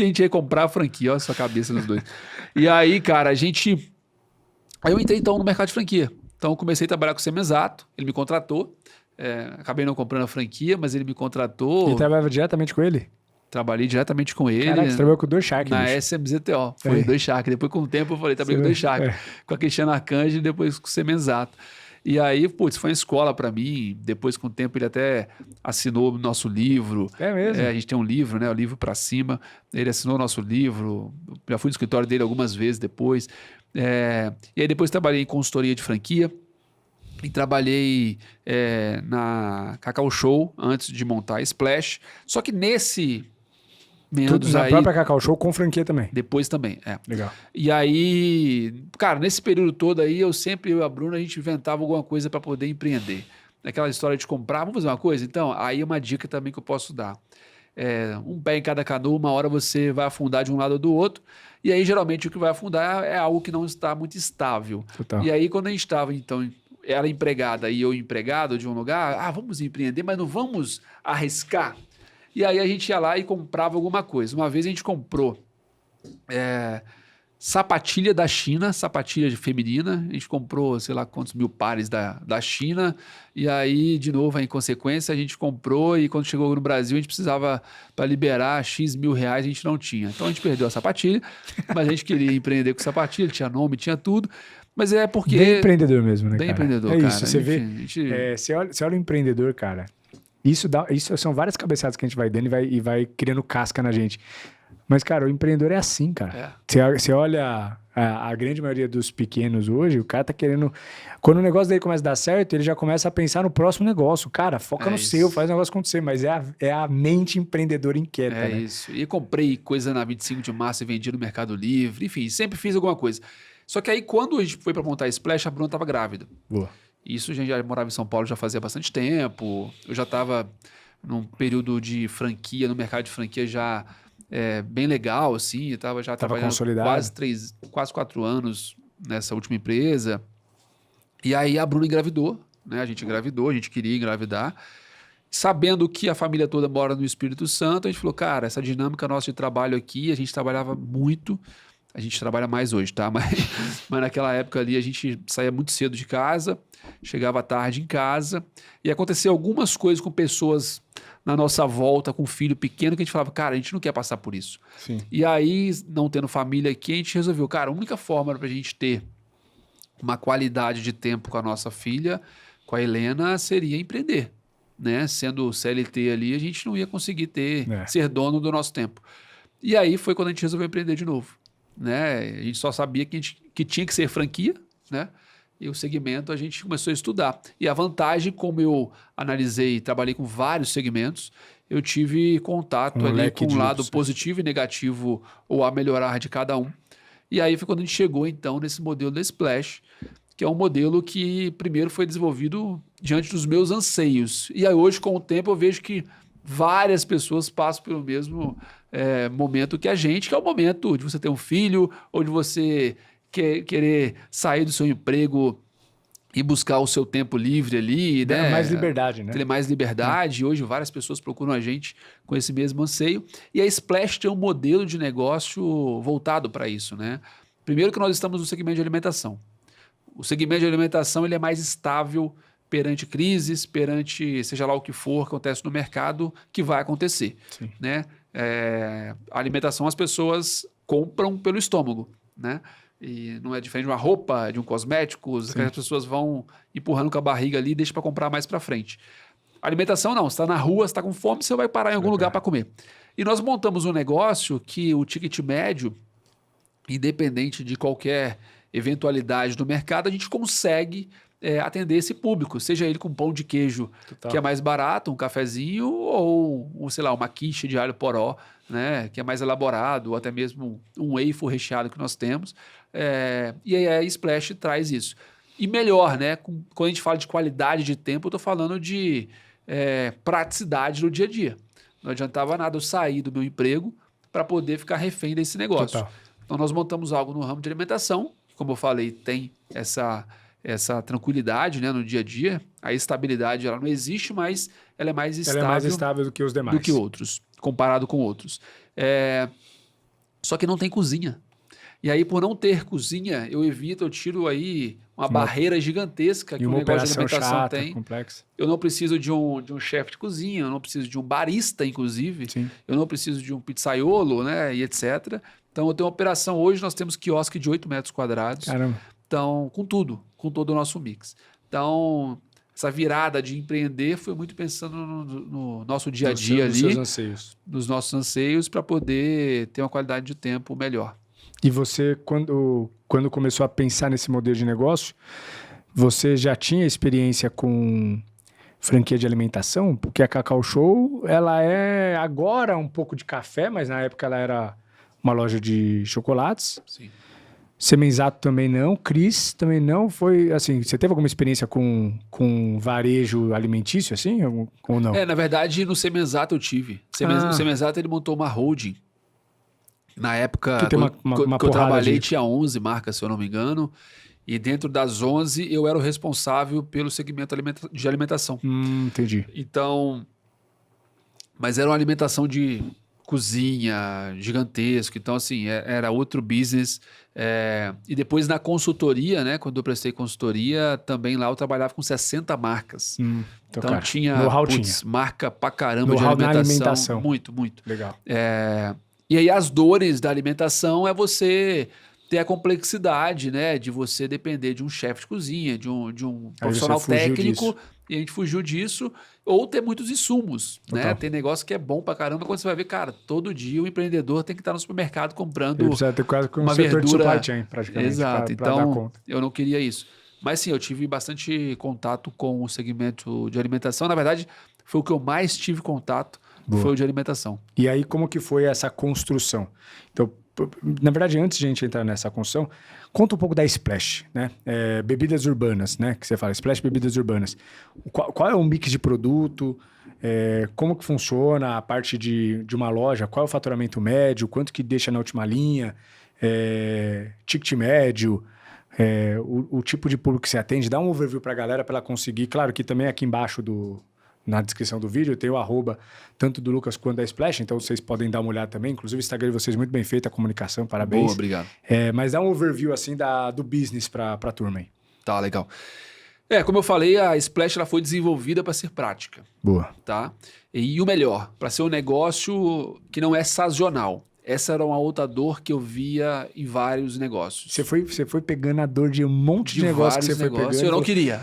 a gente ia comprar a franquia. Olha a sua cabeça nos dois. E aí, cara, Aí eu entrei então no mercado de franquia. Então eu comecei a trabalhar com o Semenzato, ele me contratou. Acabei não comprando a franquia, mas ele me contratou. E trabalhava diretamente com ele? Trabalhei diretamente com ele. Caraca, você trabalhou com o 2Shark. Na SMZTO. Foi 2Shark. Depois, com o tempo, eu falei, trabalhei com o 2Shark. Com a Cristiana Arcangeli e depois com o Semenzato. E aí, putz, foi uma escola para mim. Depois, com o tempo, ele até assinou o nosso livro. É mesmo? A gente tem um livro, né? O Livro para Cima. Ele assinou o nosso livro. Já fui no escritório dele algumas vezes depois. E aí, depois, trabalhei em consultoria de franquia. E trabalhei na Cacau Show antes de montar a Splash. Só que nesse menos. Na aí, própria Cacau Show com franquia também. Depois também, Legal. E aí, cara, nesse período todo aí, eu e a Bruna, a gente inventava alguma coisa para poder empreender. Aquela história de comprar, vamos fazer uma coisa? Então, aí uma dica também que eu posso dar. Um pé em cada canoa, uma hora você vai afundar de um lado ou do outro, e aí geralmente o que vai afundar é algo que não está muito estável. Total. E aí quando a gente estava, então, ela empregada e eu empregado de um lugar, vamos empreender, mas não vamos arriscar. E aí a gente ia lá e comprava alguma coisa. Uma vez a gente comprou sapatilha da China, sapatilha feminina. A gente comprou, sei lá quantos mil pares da China. E aí, de novo, em consequência, a gente comprou e quando chegou no Brasil, a gente precisava, para liberar X mil reais, a gente não tinha. Então a gente perdeu a sapatilha, mas a gente queria empreender com sapatilha, tinha nome, tinha tudo. Mas é porque... Bem empreendedor mesmo, né, Bem cara? empreendedor, é cara. Isso, você vê... Gente... Você olha o empreendedor, cara. Isso são várias cabeçadas que a gente vai dando e vai criando casca na gente. Mas, cara, o empreendedor é assim, cara. Você olha a grande maioria dos pequenos hoje, o cara tá querendo... Quando o negócio dele começa a dar certo, ele já começa a pensar no próximo negócio. Cara, foca no seu, faz o negócio acontecer. Mas é a mente empreendedora inquieta, né? Isso. E comprei coisa na 25 de março e vendi no Mercado Livre. Enfim, sempre fiz alguma coisa. Só que aí, quando a gente foi para montar a Splash, a Bruna estava grávida. Boa. Isso a gente já morava em São Paulo já fazia bastante tempo. Eu já estava num período de franquia, no mercado de franquia já bem legal, assim. Eu tava já trabalhando consolidado. quase 4 anos nessa última empresa. E aí a Bruna engravidou, né? A gente engravidou, a gente queria engravidar. Sabendo que a família toda mora no Espírito Santo, a gente falou, cara, essa dinâmica nossa de trabalho aqui, a gente trabalhava muito. A gente trabalha mais hoje, tá? Mas naquela época ali a gente saía muito cedo de casa, chegava tarde em casa e acontecia algumas coisas com pessoas na nossa volta, com um filho pequeno, que a gente falava, cara, a gente não quer passar por isso. Sim. E aí, não tendo família aqui, a gente resolveu, cara, a única forma pra gente ter uma qualidade de tempo com a nossa filha, com a Helena, seria empreender, né? Sendo CLT ali, a gente não ia conseguir ser dono do nosso tempo. E aí foi quando a gente resolveu empreender de novo. Né? A gente só sabia que tinha que ser franquia, né? E o segmento a gente começou a estudar. E a vantagem, como eu analisei e trabalhei com vários segmentos, eu tive contato ali com o lado positivo e negativo ou a melhorar de cada um. E aí foi quando a gente chegou, então, nesse modelo da Splash, que é um modelo que primeiro foi desenvolvido diante dos meus anseios. E aí hoje, com o tempo, eu vejo que várias pessoas passam pelo mesmo momento que a gente, que é o momento de você ter um filho ou de você querer sair do seu emprego e buscar o seu tempo livre ali, né? Mais liberdade, né? Ter mais liberdade. E hoje várias pessoas procuram a gente com esse mesmo anseio. E a Splash tem um modelo de negócio voltado para isso, né? Primeiro que nós estamos no segmento de alimentação. O segmento de alimentação ele é mais estável perante crises, perante seja lá o que for que acontece no mercado, que vai acontecer. Sim. Né? A alimentação as pessoas compram pelo estômago, né? E não é diferente de uma roupa, de um cosmético, que as pessoas vão empurrando com a barriga ali e deixam para comprar mais para frente. A alimentação não, você está na rua, você está com fome, você vai parar em algum lugar para comer. E nós montamos um negócio que o ticket médio, independente de qualquer eventualidade do mercado, a gente consegue atender esse público, seja ele com pão de queijo, que é mais barato, um cafezinho, ou sei lá, uma quiche de alho poró, né, que é mais elaborado, ou até mesmo um waffle recheado que nós temos. E aí a Splash traz isso. E melhor, né, quando a gente fala de qualidade de tempo, eu estou falando de praticidade no dia a dia. Não adiantava nada eu sair do meu emprego para poder ficar refém desse negócio. Total. Então nós montamos algo no ramo de alimentação, que, como eu falei, tem essa tranquilidade, né, no dia a dia. A estabilidade ela não existe, mas ela é mais estável. Ela é mais estável do que os demais. Do que outros, comparado com outros. Só que não tem cozinha. E aí, por não ter cozinha, eu tiro aí uma barreira gigantesca que o negócio de alimentação chata, tem. Complexa. Eu não preciso de um chefe de cozinha, eu não preciso de um barista, inclusive. Sim. Eu não preciso de um pizzaiolo, né, e etc. Então, eu tenho uma operação. Hoje, nós temos quiosque de 8 metros quadrados. Caramba. Então, com todo o nosso mix. Então, essa virada de empreender foi muito pensando no nosso dia a dia ali. Nos seus anseios. Nos nossos anseios, para poder ter uma qualidade de tempo melhor. E você, quando começou a pensar nesse modelo de negócio, você já tinha experiência com franquia de alimentação, porque a Cacau Show, ela é agora um pouco de café, mas na época ela era uma loja de chocolates. Sim. Semenzato também não, Cris também não. Foi assim, você teve alguma experiência com varejo alimentício, assim, ou não? Na verdade, no Semenzato eu tive. O Semenzato, ele montou uma holding. Na época Que tem uma que eu trabalhei, de... tinha 11 marcas, se eu não me engano. E dentro das 11, eu era o responsável pelo segmento de alimentação. Entendi. Então, mas era uma alimentação de cozinha gigantesco. Então, assim, era outro business. E depois na consultoria, né? Quando eu prestei consultoria, também lá eu trabalhava com 60 marcas. Então Cara, tinha, marca pra caramba know-how de alimentação. Na alimentação. Muito, muito. Legal. E aí as dores da alimentação é você ter a complexidade, né? De você depender de um chefe de cozinha, de um profissional técnico. E a gente fugiu disso. Ou ter muitos insumos, né? Tem negócio que é bom pra caramba. Quando você vai ver, cara, todo dia o empreendedor tem que estar no supermercado comprando Ele precisa ter quase uma setor verdura. de supply chain, praticamente. Exato. Pra dar Então, conta. eu não queria isso. Mas sim, eu tive bastante contato com o segmento de alimentação. Na verdade, foi o que eu mais tive contato, foi o de alimentação. E aí, como que foi essa construção? Então, na verdade, antes de a gente entrar nessa construção, conta um pouco da Splash, né? Bebidas urbanas, né? Que você fala, Splash Bebidas Urbanas. Qual é o mix de produto? Como que funciona a parte de uma loja? Qual é o faturamento médio? Quanto que deixa na última linha? Ticket médio? O tipo de público que você atende? Dá um overview para a galera para ela conseguir. Claro que também aqui embaixo na descrição do vídeo tem o @, tanto do Lucas quanto da Splash, então vocês podem dar uma olhada também. Inclusive o Instagram de vocês muito bem feito, a comunicação, parabéns. Boa, obrigado. Mas dá um overview assim do business para a turma aí. Tá, legal. Como eu falei, a Splash ela foi desenvolvida para ser prática. Boa. Tá? E o melhor, para ser um negócio que não é sazonal. Essa era uma outra dor que eu via em vários negócios. Você foi pegando a dor de um monte de negócio que você foi pegando. Eu não queria.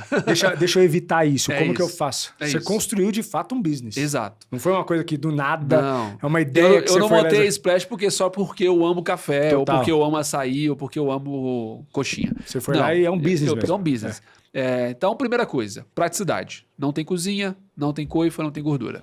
Deixa eu evitar isso. Como que eu faço? Você isso. construiu de fato um business. Exato. Não foi uma coisa que do nada... Não. É uma ideia que você foi... Eu não montei a Splash só porque eu amo café, Total. ou porque eu amo açaí, ou porque eu amo coxinha. Você foi lá e é um business mesmo. É um business. Então, primeira coisa, praticidade. Não tem cozinha, não tem coifa, não tem gordura.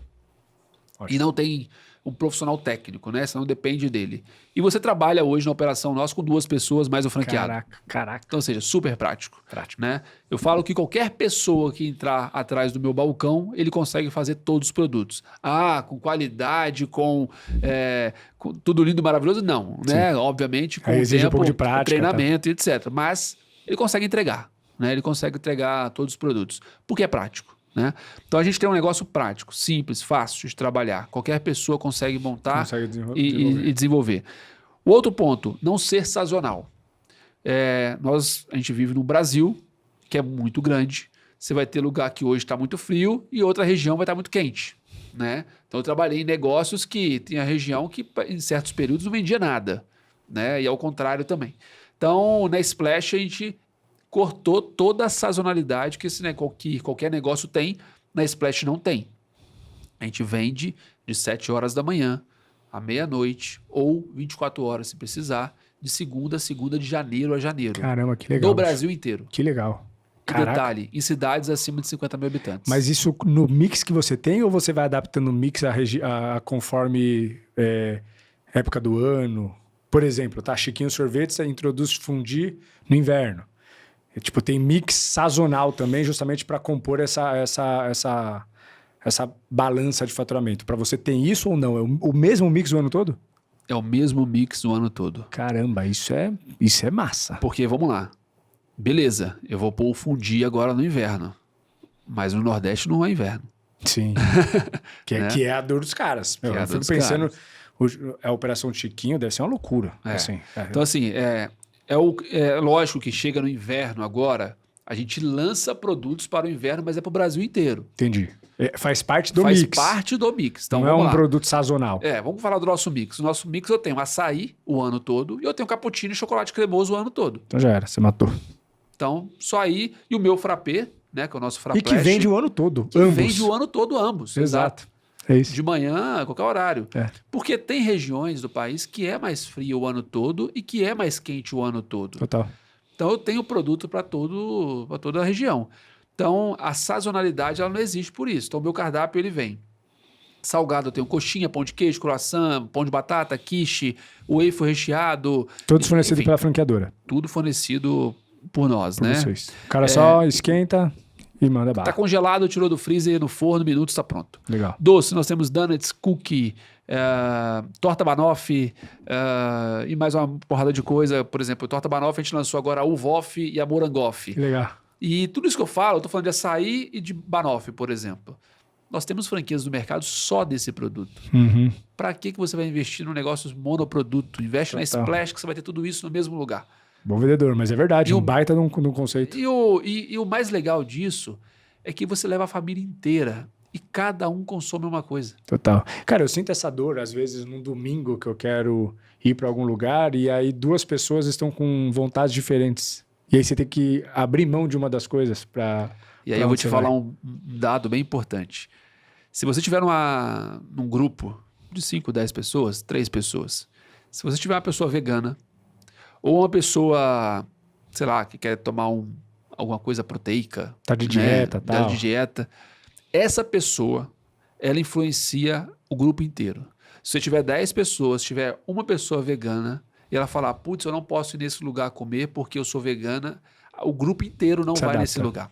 Ótimo. E não tem um profissional técnico, né? Você não depende dele. E você trabalha hoje na operação nossa com 2 pessoas mais o franqueado. Caraca. Então, ou seja, super prático. Né? Eu falo que qualquer pessoa que entrar atrás do meu balcão, ele consegue fazer todos os produtos. Com qualidade, com tudo lindo, maravilhoso? Não, né? Obviamente, com o tempo, um pouco de prática, treinamento e etc. Mas ele consegue entregar, né? Ele consegue entregar todos os produtos, porque é prático. Né? Então a gente tem um negócio prático, simples, fácil de trabalhar. Qualquer pessoa consegue montar e desenvolver. O outro ponto, não ser sazonal. A gente vive num Brasil que é muito grande. Você vai ter lugar que hoje está muito frio e outra região vai estar muito quente. Né? Então eu trabalhei em negócios que tinha região que em certos períodos não vendia nada. Né? E ao contrário também. Então na Splash a gente cortou toda a sazonalidade que qualquer negócio tem, na Splash não tem. A gente vende de 7 horas da manhã à meia-noite ou 24 horas, se precisar, de segunda a segunda, de janeiro a janeiro. Caramba, que legal. No Brasil inteiro. Que legal. E detalhe, em cidades acima de 50 mil habitantes. Mas isso no mix que você tem ou você vai adaptando o mix conforme época do ano? Por exemplo, Chiquinho Sorvete, você introduz fundir no inverno. Tem mix sazonal também, justamente para compor essa balança de faturamento. Para você tem isso ou não? É o mesmo mix o ano todo? É o mesmo mix o ano todo. Caramba, isso é massa. Porque, vamos lá. Beleza, eu vou pôr o fundir agora no inverno. Mas no Nordeste não é inverno. Sim. Que é a dor dos caras. Eu fico pensando, a Operação Chiquinho deve ser uma loucura. Então, assim, é lógico que chega no inverno agora, a gente lança produtos para o inverno, mas é para o Brasil inteiro. Entendi. Faz parte do mix. Faz parte do mix. Então, não é um produto sazonal. Vamos falar do nosso mix. O nosso mix eu tenho açaí o ano todo e eu tenho cappuccino e chocolate cremoso o ano todo. Então já era, você matou. Então, só aí. E o meu frappé, né, que é o nosso frappé. E que vende o ano todo, ambos. Vende o ano todo, ambos. Exato. É isso. De manhã, a qualquer horário. Porque tem regiões do país que é mais frio o ano todo e que é mais quente o ano todo. Total. Então eu tenho produto para toda a região. Então, a sazonalidade ela não existe por isso. Então, o meu cardápio ele vem. Salgado, eu tenho coxinha, pão de queijo, croissant, pão de batata, quiche, waffle recheado. Todos fornecidos enfim, pela franqueadora. tudo fornecido por nós, Por né? vocês. O cara só esquenta e manda Tá bala. congelado, tirou do freezer, no forno, minutos, tá pronto. Legal. Doce, nós temos donuts, cookie, torta banoffee e mais uma porrada de coisa. Por exemplo, torta banoffee a gente lançou agora a uvoff e a morangoff. Que legal. E tudo isso que eu falo, eu tô falando de açaí e de banoffee, por exemplo. Nós temos franquias no mercado só desse produto. Uhum. Para que você vai investir num negócio monoproduto? Investe na Total. Splash que você vai ter tudo isso no mesmo lugar. Bom vendedor, mas é verdade. E Um o- baita de um conceito. E o mais legal disso é que você leva a família inteira e cada um consome uma coisa. Total. Cara, eu sinto essa dor, às vezes, num domingo que eu quero ir para algum lugar e aí duas pessoas estão com vontades diferentes. E aí você tem que abrir mão de uma das coisas para. E aí eu vou te falar um dado bem importante. Se você tiver num grupo de 5, 10 pessoas, 3 pessoas, se você tiver uma pessoa vegana ou uma pessoa, sei lá, que quer tomar alguma coisa proteica, Tá de dieta, tá tal. de dieta, essa pessoa, ela influencia o grupo inteiro. Se você tiver 10 pessoas, tiver uma pessoa vegana e ela falar, putz, eu não posso ir nesse lugar comer porque eu sou vegana, o grupo inteiro não Se vai adapta. nesse lugar.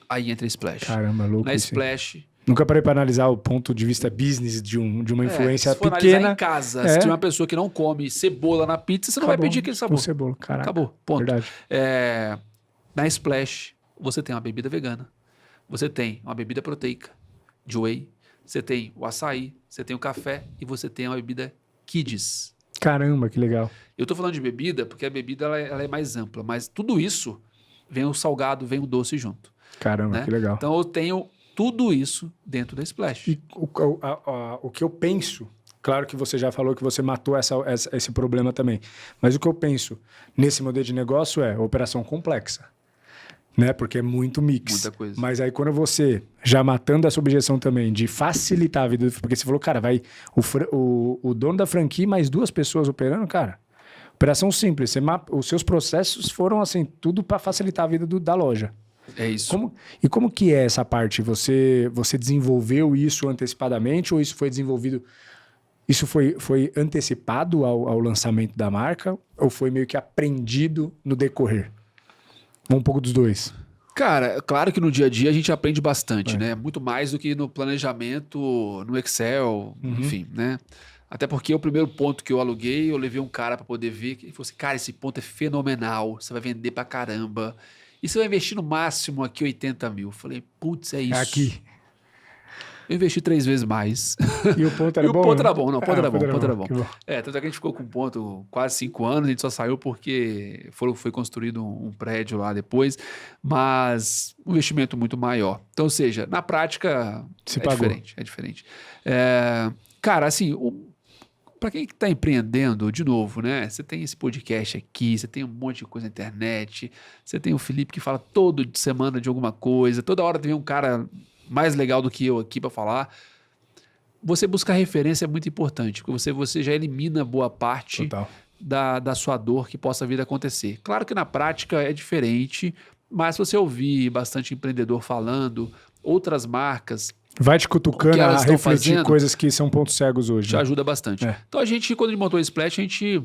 Aí entra a Splash. Caramba, louco. Na isso aí. Splash, Nunca parei para analisar o ponto de vista business de uma influência se for analisar pequena. em casa, É. se tiver uma pessoa que não come cebola na pizza, você não vai Acabou. pedir aquele Com sabor. cebola, caraca. Acabou, ponto. Verdade. Na Splash, você tem uma bebida vegana, você tem uma bebida proteica de whey, você tem o açaí, você tem o café e você tem uma bebida Kids. Caramba, que legal. Eu tô falando de bebida porque a bebida ela é mais ampla, mas tudo isso vem o salgado, vem o doce junto. Caramba, Né? que legal. Então eu tenho tudo isso dentro da Splash. E o que eu penso, claro que você já falou que você matou esse problema também, mas o que eu penso nesse modelo de negócio é operação complexa, né? Porque é muito mix. Muita coisa. Mas aí quando você, já matando essa objeção também de facilitar a vida, porque você falou, cara, vai o dono da franquia mais 2 pessoas operando, cara, operação simples, os seus processos foram assim, tudo para facilitar a vida da loja. É isso. Como que é essa parte? Você desenvolveu isso antecipadamente ou isso foi desenvolvido... Isso foi antecipado ao lançamento da marca ou foi meio que aprendido no decorrer? Um pouco dos dois. Cara, claro que no dia a dia a gente aprende bastante, né? Muito mais do que no planejamento, no Excel, enfim, né? Até porque o primeiro ponto que eu aluguei, eu levei um cara para poder ver, que ele falou assim, cara, esse ponto é fenomenal, você vai vender pra caramba. E você vai investir no máximo aqui 80 mil. Eu falei, putz, é isso. Aqui. Eu investi 3 vezes mais. E o ponto era E o bom? ponto né? era bom, não, o ponto era bom, o ponto era bom. Que bom. Tanto é que a gente ficou com um ponto quase 5 anos, a gente só saiu porque foi construído um prédio lá depois, mas um investimento muito maior. Então, ou seja, na prática Se pagou. diferente, é diferente. Cara, assim, para quem está empreendendo, de novo, né? Você tem esse podcast aqui, você tem um monte de coisa na internet, você tem o Felipe que fala toda semana de alguma coisa, toda hora tem um cara mais legal do que eu aqui para falar. Você buscar referência é muito importante, porque você já elimina boa parte Total. da sua dor que possa vir a acontecer. Claro que na prática é diferente, mas se você ouvir bastante empreendedor falando, outras marcas, Vai te O cutucando que a elas estão refletir fazendo coisas que são pontos cegos hoje. te né? ajuda bastante. É. Então a gente, quando a gente montou a Splash, a gente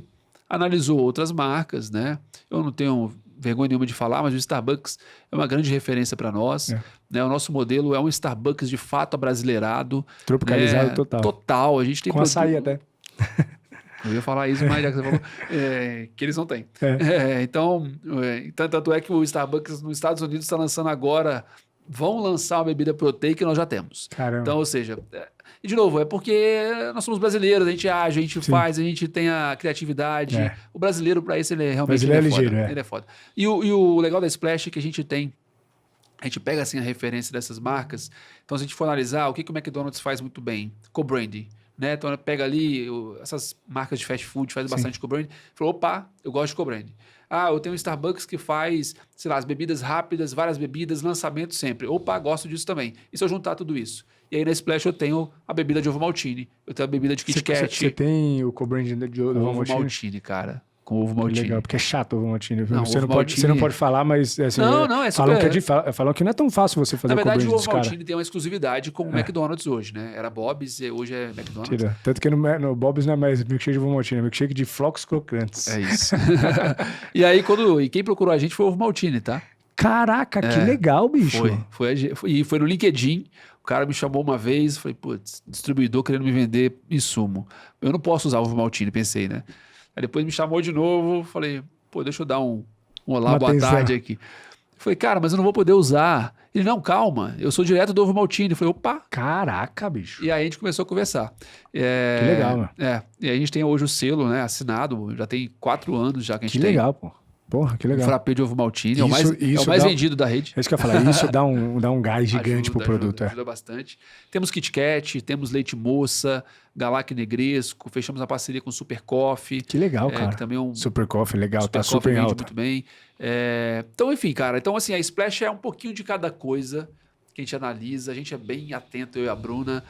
analisou outras marcas, né? Eu não tenho vergonha nenhuma de falar, mas o Starbucks é uma grande referência para nós. É. Né? O nosso modelo é um Starbucks de fato abrasileirado. Tropicalizado né? total. Total. A gente tem Com açaí até. Eu ia falar isso, mas já que você falou, que eles não têm. Então, tanto é que o Starbucks nos Estados Unidos está lançando agora, vão lançar uma bebida proteica e nós já temos. Caramba. Então, ou seja, e de novo, é porque nós somos brasileiros, a gente age, a gente Sim. faz, a gente tem a criatividade. É. O brasileiro, para isso, ele é realmente Brasileiro ele é ligeiro, foda. é. Ele é foda. E o legal da Splash é que a gente tem. A gente pega assim a referência dessas marcas. Então, se a gente for analisar o que o McDonald's faz muito bem, co-branding. Né? Então, pega ali essas marcas de fast food, faz bastante co-branding. Falou, opa, eu gosto de co-branding. Ah, eu tenho um Starbucks que faz, sei lá, as bebidas rápidas, várias bebidas, lançamento sempre. Opa, gosto disso também. E se eu juntar tudo isso? E aí na Splash eu tenho a bebida de ovo maltine, eu tenho a bebida de Kit Kat. Você tem o co-branding de ovo Ovo maltine, cara. com ovo maltine. Legal, porque é chato o ovo maltine. Não, Você ovo você não maltine- pode falar, mas assim, Não, é falam, super... falam que não é tão fácil você fazer Na o verdade, o co-brand ovo dos caras. maltine tem uma exclusividade com o McDonald's hoje, né? Era Bob's e hoje é McDonald's. Tira. Tanto que no Bob's não é mais milkshake de ovo maltine, é milkshake de flocos crocantes. É isso. E aí, quem procurou a gente foi o ovo maltine, tá? Caraca, que legal, bicho. E foi no LinkedIn. O cara me chamou uma vez, falei, putz, distribuidor querendo me vender insumo. Eu não posso usar ovo maltine, pensei, né? Aí depois me chamou de novo, falei, pô, deixa eu dar um olá, Uma boa atenção. tarde aqui. Falei, cara, mas eu não vou poder usar. Ele, não, calma, eu sou direto do ovo maltine. Eu falei, opa. Caraca, bicho. E aí a gente começou a conversar. Que legal, mano. E aí a gente tem hoje o selo, né, assinado, já tem 4 anos já que a gente Que tem. legal, pô. Porra, que O legal. frappé de ovo maltine, é o Isso mais dá- vendido da rede. É isso que eu ia falar. Isso dá um gás gigante pro produto. Ajuda bastante. Temos Kit Kat, temos Leite Moça, Galac Negresco, fechamos a parceria com Super Coffee. Que legal, cara. Que também é um Super Coffee, legal. Super Tá Coffee super em vende alta. muito bem. Então, enfim, cara. Então, assim, a Splash é um pouquinho de cada coisa que a gente analisa. A gente é bem atento, eu e a Bruna.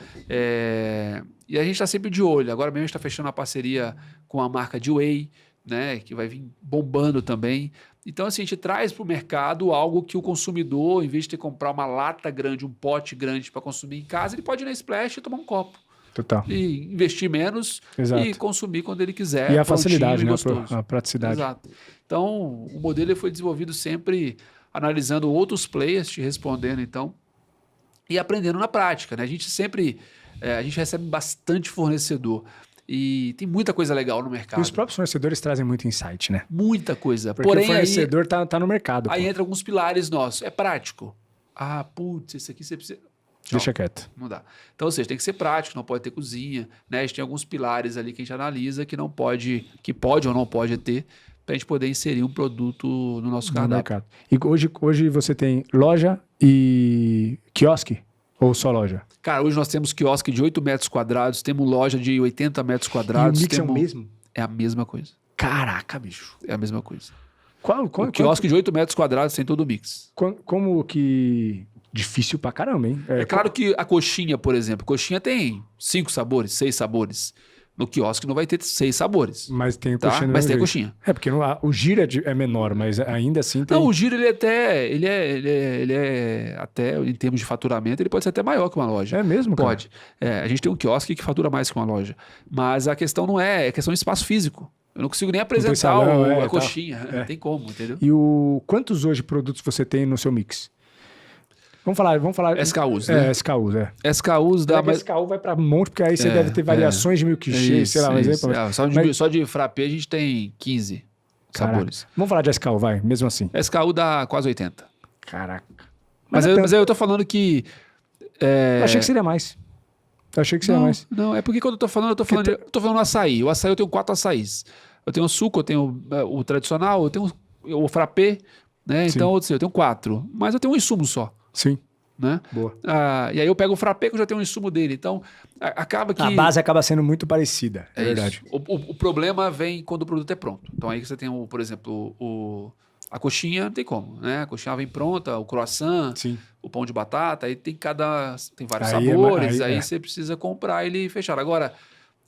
E a gente está sempre de olho. Agora mesmo a gente está fechando uma parceria com a marca de Whey, né, que vai vir bombando também. Então, assim, a gente traz para o mercado algo que o consumidor, em vez de ter que comprar uma lata grande, um pote grande para consumir em casa, ele pode ir na Splash e tomar um copo. Total. E investir menos Exato. e consumir quando ele quiser. E a prontinho facilidade, e né? gostoso. A praticidade. Exato. Então, o modelo foi desenvolvido sempre analisando outros players, te respondendo, então, e aprendendo na prática, né? A gente recebe bastante fornecedor. E tem muita coisa legal no mercado. E os próprios fornecedores trazem muito insight, né? Muita coisa. Porque Porém, o fornecedor tá no mercado. aí pô. entra alguns pilares nossos. É prático. Ah, putz, esse aqui você precisa... Deixa quieto. Não dá. Então, ou seja, tem que ser prático, não pode ter cozinha, né? A gente tem alguns pilares ali que a gente analisa que pode ou não pode ter, para a gente poder inserir um produto no nosso No cardápio. mercado. E hoje você tem loja e quiosque? Ou só loja? Cara, hoje nós temos quiosque de 8 metros quadrados, temos loja de 80 metros E o quadrados. mix é o mesmo? É a mesma coisa. Caraca, bicho. É a mesma coisa. O Quiosque de 8 metros quadrados tem todo o mix. Como que... Difícil pra caramba, hein? É claro que a coxinha, por exemplo, coxinha tem 5 sabores, 6 sabores. No quiosque não vai ter 6 sabores. Mas tem Tá? coxinha. do Mas mesmo tem a jeito. coxinha. É, porque o giro é menor, mas ainda assim tem... Não, o giro ele é até em termos de faturamento, ele pode ser até maior que uma loja. É mesmo, cara? Pode. A gente tem um quiosque que fatura mais que uma loja. Mas a questão não é questão de espaço físico. Eu não consigo nem apresentar salão, a tal. coxinha. Não tem como, entendeu? E quantos hoje produtos você tem no seu mix? Vamos falar... SKUs, né? SKUs, SKUs dá mais... SKU vai pra um monte, porque aí você deve ter variações de milkshake, sei lá, um exemplo. Só de frappé a gente tem 15 sabores. Vamos falar de SKU, vai, mesmo assim. SKU dá quase 80. Caraca. Mas aí eu tô falando que... Eu achei que seria mais. Não, é porque quando eu tô falando do açaí. O açaí eu tenho 4 açaís. Eu tenho o suco, eu tenho o tradicional, eu tenho o frappé, né? Então, eu tenho 4. Mas eu tenho um insumo só. Sim. Né? Boa. E aí eu pego o frappé que eu já tenho um insumo dele. Então, acaba que... A base acaba sendo muito parecida, é verdade. O problema vem quando o produto é pronto. Então aí você tem, por exemplo, a coxinha, não tem como, né? A coxinha vem pronta, o croissant, Sim. o pão de batata, aí tem vários Aí sabores, aí você precisa comprar ele e fechar. Agora,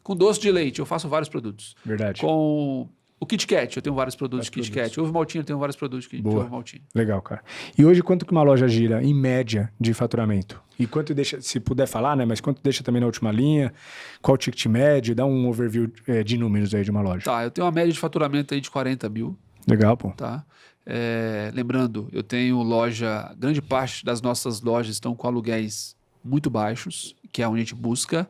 com doce de leite, eu faço vários produtos. Verdade. Com o Kit Kat, eu tenho vários produtos de Kit Kat. Ovo maltine, eu tenho vários produtos de ovo maltine. Legal, cara. E hoje, quanto que uma loja gira, em média, de faturamento? E quanto deixa, se puder falar, né? Mas quanto deixa também na última linha? Qual o ticket médio? Dá um overview de números aí de uma loja. Tá, eu tenho uma média de faturamento aí de 40 mil. Legal, pô. Tá? Lembrando, eu tenho grande parte das nossas lojas estão com aluguéis muito baixos, que é onde a gente busca.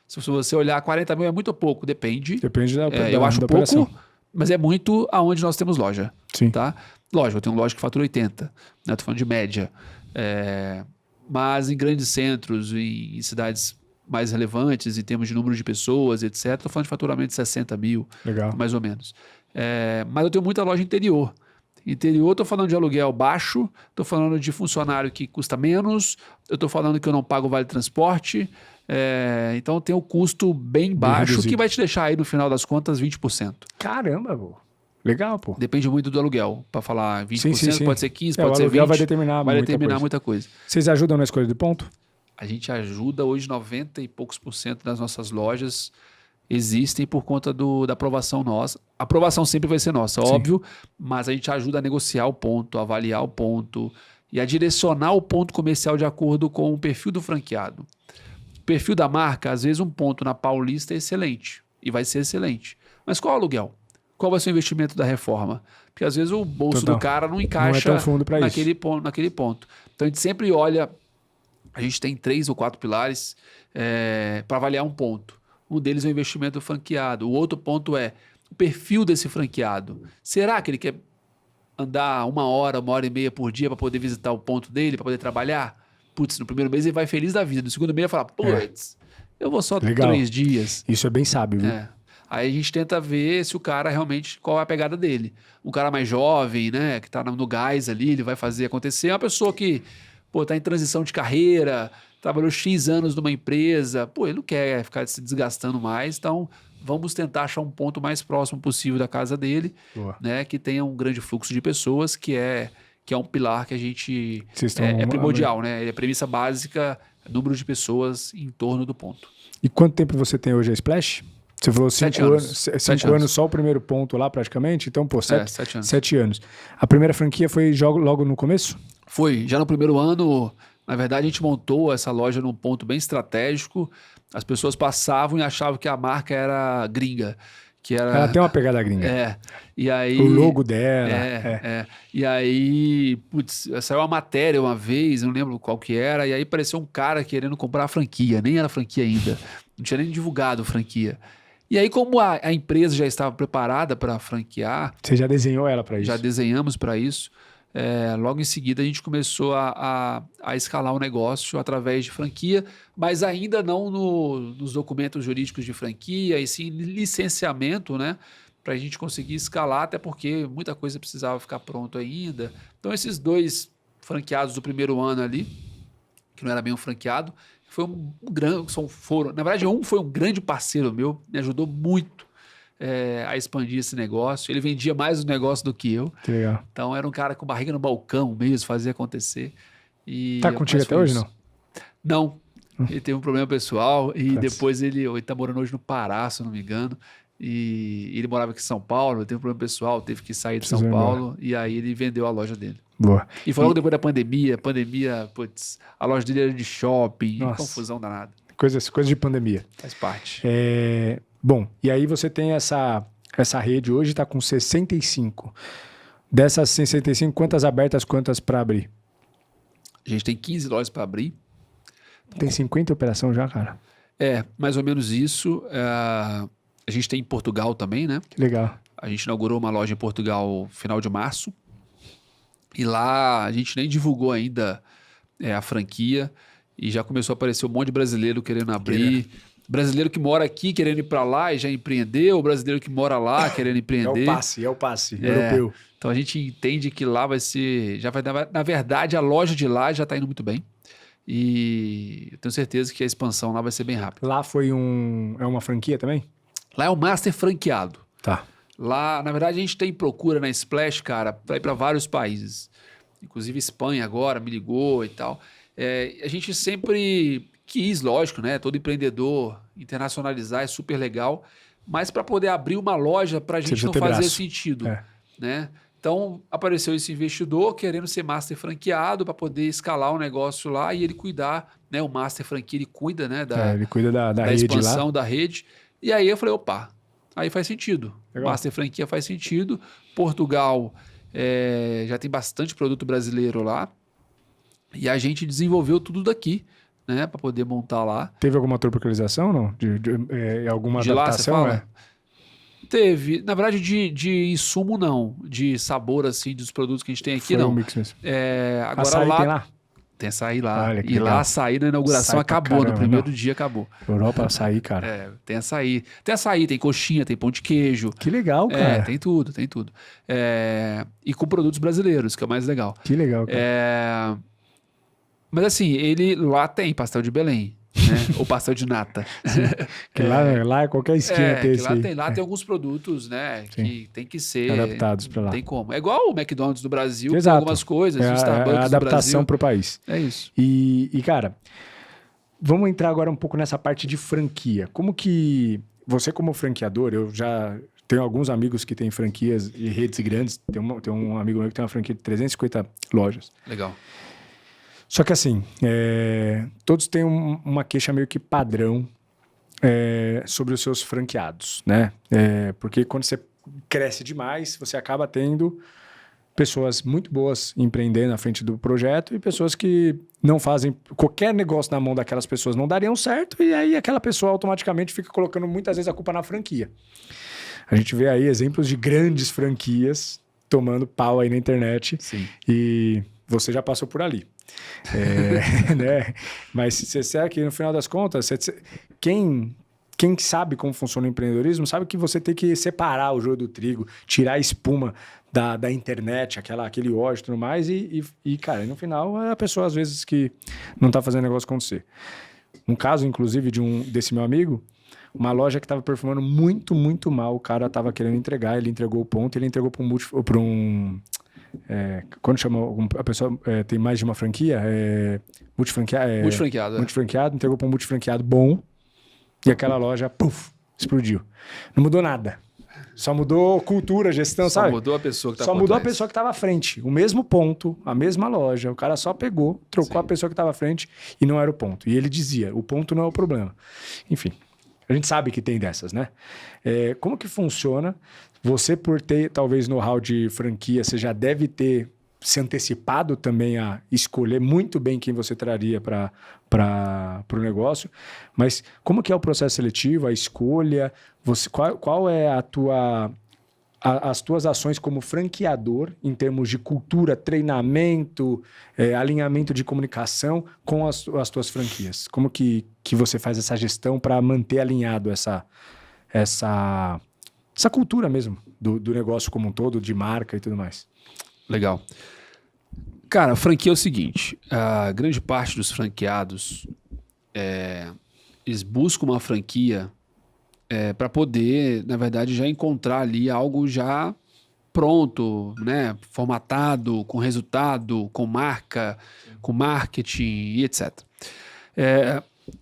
Se você olhar, 40 mil é muito ou pouco, depende. Depende da eu acho da pouco, operação. mas é muito aonde nós temos loja. Sim. Tá? Lógico, eu tenho loja que fatura 80, né? Tô falando de média. Mas em grandes centros, em cidades mais relevantes, em termos de número de pessoas, etc., estou falando de faturamento de 60 mil, Legal. mais ou menos. Mas eu tenho muita loja interior. Interior, estou falando de aluguel baixo, estou falando de funcionário que custa menos, eu estou falando que eu não pago vale transporte, então tem o custo bem baixo, reduzido. que vai te deixar aí, no final das contas, 20%. Caramba, pô. Legal, pô. Depende muito do aluguel. Para falar 20%, Sim. pode ser 15%, O pode ser 20%. aluguel vai determinar muita coisa. Vocês ajudam na escolha do ponto? A gente ajuda hoje 90 e poucos % das nossas lojas existem por conta da aprovação nossa. A aprovação sempre vai ser nossa, Sim. óbvio, mas a gente ajuda a negociar o ponto, a avaliar o ponto e a direcionar o ponto comercial de acordo com o perfil do franqueado. O perfil da marca, às vezes um ponto na Paulista é excelente e vai ser excelente. Mas qual é o aluguel? Qual vai ser o investimento da reforma? Porque às vezes o bolso Total. do cara não Não é encaixa tão fundo para isso. naquele ponto. Então a gente sempre olha, a gente tem 3 ou 4 pilares para avaliar um ponto. Um deles é o investimento do franqueado. O outro ponto é o perfil desse franqueado. Será que ele quer andar 1 hora, 1h30 por dia para poder visitar o ponto dele, para poder trabalhar? Putz, no primeiro mês ele vai feliz da vida. No segundo mês ele vai falar, putz, eu vou só Legal. 3 dias. Isso é bem sábio, viu? É. Aí a gente tenta ver se o cara realmente, qual é a pegada dele. Um cara mais jovem, né, que tá no gás ali, ele vai fazer acontecer. É uma pessoa que, pô, tá em transição de carreira, trabalhou X anos numa empresa, pô, ele não quer ficar se desgastando mais, então vamos tentar achar um ponto mais próximo possível da casa dele, Boa. né, que tenha um grande fluxo de pessoas, que é um pilar que a gente Vocês estão- é primordial, né? É a premissa básica, número de pessoas em torno do ponto. E quanto tempo você tem hoje a Splash? Você falou 5 7 anos. anos. 5 7 anos anos. só o primeiro ponto lá, praticamente? Então, pô, 7 anos. 7 anos. A primeira franquia foi logo no começo? Foi, já no primeiro ano, na verdade, a gente montou essa loja num ponto bem estratégico. As pessoas passavam e achavam que a marca era gringa. Que era, Ela tem uma pegada gringa. E aí, O logo dela. E aí, putz, saiu uma matéria uma vez, não lembro qual que era, e aí apareceu um cara querendo comprar a franquia, nem era franquia ainda, não tinha nem divulgado a franquia. E aí, como a empresa já estava preparada para franquear, Você já desenhou ela para isso? já desenhamos para isso, logo em seguida a gente começou a escalar o negócio através de franquia, mas ainda não nos documentos jurídicos de franquia, e sim licenciamento, né? Para a gente conseguir escalar, até porque muita coisa precisava ficar pronto ainda. Então esses 2 franqueados do primeiro ano ali, que não era bem um franqueado, foi na verdade um foi um grande parceiro meu, me ajudou muito a expandir esse negócio. Ele vendia mais o negócio do que eu. Que legal. Então era um cara com barriga no balcão mesmo, fazia acontecer. Tá contigo até hoje, não? Não. Ele teve um problema pessoal e Nossa. depois ele tá morando hoje no Pará, se eu não me engano. E ele morava aqui em São Paulo, teve um problema pessoal, teve que sair de São Precisou ir Paulo e aí ele vendeu a loja dele. Boa. E foi logo depois da pandemia, putz, a loja dele era de shopping, Nossa. confusão danada. Coisa de pandemia. Faz parte. Bom, e aí você tem essa rede hoje, está com 65. Dessas 65, quantas abertas, quantas para abrir? A gente tem 15 lojas para abrir. Tem 50 operação já, cara? Mais ou menos isso. A gente tem em Portugal também, né? Que legal. A gente inaugurou uma loja em Portugal no final de março. E lá a gente nem divulgou ainda a franquia. E já começou a aparecer um monte de brasileiro querendo abrir. Brasileiro que mora aqui querendo ir para lá e já empreendeu. Brasileiro que mora lá querendo empreender. É o passe europeu. Então a gente entende que lá vai ser... Na verdade, a loja de lá já está indo muito bem. E eu tenho certeza que a expansão lá vai ser bem rápida. Lá foi uma franquia também? Lá é um master franqueado. Tá. Lá, na verdade, a gente tem procura na Splash, cara, para ir para vários países. Inclusive Espanha agora me ligou e tal. A gente sempre quis, lógico, né? Todo empreendedor internacionalizar é super legal. Mas para poder abrir uma loja, para a gente não fazer sentido, né? Então, apareceu esse investidor querendo ser master franqueado para poder escalar o negócio lá e ele cuidar, né? O master franquia, ele cuida, né? Ele cuida da rede expansão lá. da rede. E aí eu falei, opa, aí faz sentido. Legal. Master franquia faz sentido. Portugal já tem bastante produto brasileiro lá. E a gente desenvolveu tudo daqui, né? Para poder montar lá. Teve alguma tropicalização, não? Alguma de adaptação? Lá, você fala? Teve. Na verdade, de insumo, não. De sabor, assim, dos produtos que a gente tem aqui, Foi não. Um mix mesmo. Agora açaí lá... tem lá? Tem açaí lá. Olha, que e legal. lá açaí na inauguração acabou. Caramba, no primeiro dia acabou. Europa, açaí, cara. Tem açaí. Tem açaí, tem coxinha, tem pão de queijo. Que legal, cara. Tem tudo, tem tudo. E com produtos brasileiros, que é o mais legal. Que legal, cara. Mas assim, ele lá tem pastel de Belém, né? Ou pastel de nata. Que lá qualquer esquina tem esse aí. Lá tem alguns produtos, né? Que tem que ser... adaptados para lá. Tem como. É igual o McDonald's do Brasil, Exato. tem algumas coisas. O Starbucks a adaptação do Brasil. para o país. É isso. E, cara, vamos entrar agora um pouco nessa parte de franquia. Como que... você como franqueador, eu já tenho alguns amigos que têm franquias e redes grandes. Tem um amigo meu que tem uma franquia de 350 lojas. Legal. Só que assim, todos têm uma queixa meio que padrão sobre os seus franqueados, né? Porque quando você cresce demais, você acaba tendo pessoas muito boas empreendendo na frente do projeto e pessoas que não fazem qualquer negócio na mão daquelas pessoas não dariam certo, e aí aquela pessoa automaticamente fica colocando muitas vezes a culpa na franquia. A gente vê aí exemplos de grandes franquias tomando pau aí na internet. Sim. E você já passou por ali. Né? Mas você sabe que no final das contas, quem sabe como funciona o empreendedorismo sabe que você tem que separar o joio do trigo, tirar a espuma da internet, aquele ódio e tudo mais, e, cara, no final é a pessoa às vezes que não está fazendo negócio acontecer. Um caso, inclusive, desse meu amigo, uma loja que estava performando muito, muito mal, o cara estava querendo entregar, ele entregou o ponto, ele entregou para um quando chama a pessoa tem mais de uma franquia, multifranqueado, entregou para um multifranqueado bom, e aquela loja, puf, explodiu. Não mudou nada. Só mudou cultura, gestão, sabe? Só mudou a pessoa que estava Só mudou a pessoa que estava à frente. O mesmo ponto, a mesma loja. O cara só pegou, trocou a pessoa que estava à frente e não era o ponto. E ele dizia, o ponto não é o problema. Enfim, a gente sabe que tem dessas, né? Como que funciona? Você, por ter talvez know-how de franquia, você já deve ter se antecipado também a escolher muito bem quem você traria para o negócio. Mas como que é o processo seletivo, a escolha? Qual é as tuas ações como franqueador em termos de cultura, treinamento, alinhamento de comunicação com as tuas franquias? Como que você faz essa gestão para manter alinhado essa cultura mesmo do negócio como um todo, de marca e tudo mais? Legal. Cara, a franquia é o seguinte, a grande parte dos franqueados, eles buscam uma franquia para poder, na verdade, já encontrar ali algo já pronto, né? Formatado, com resultado, com marca, com marketing e etc.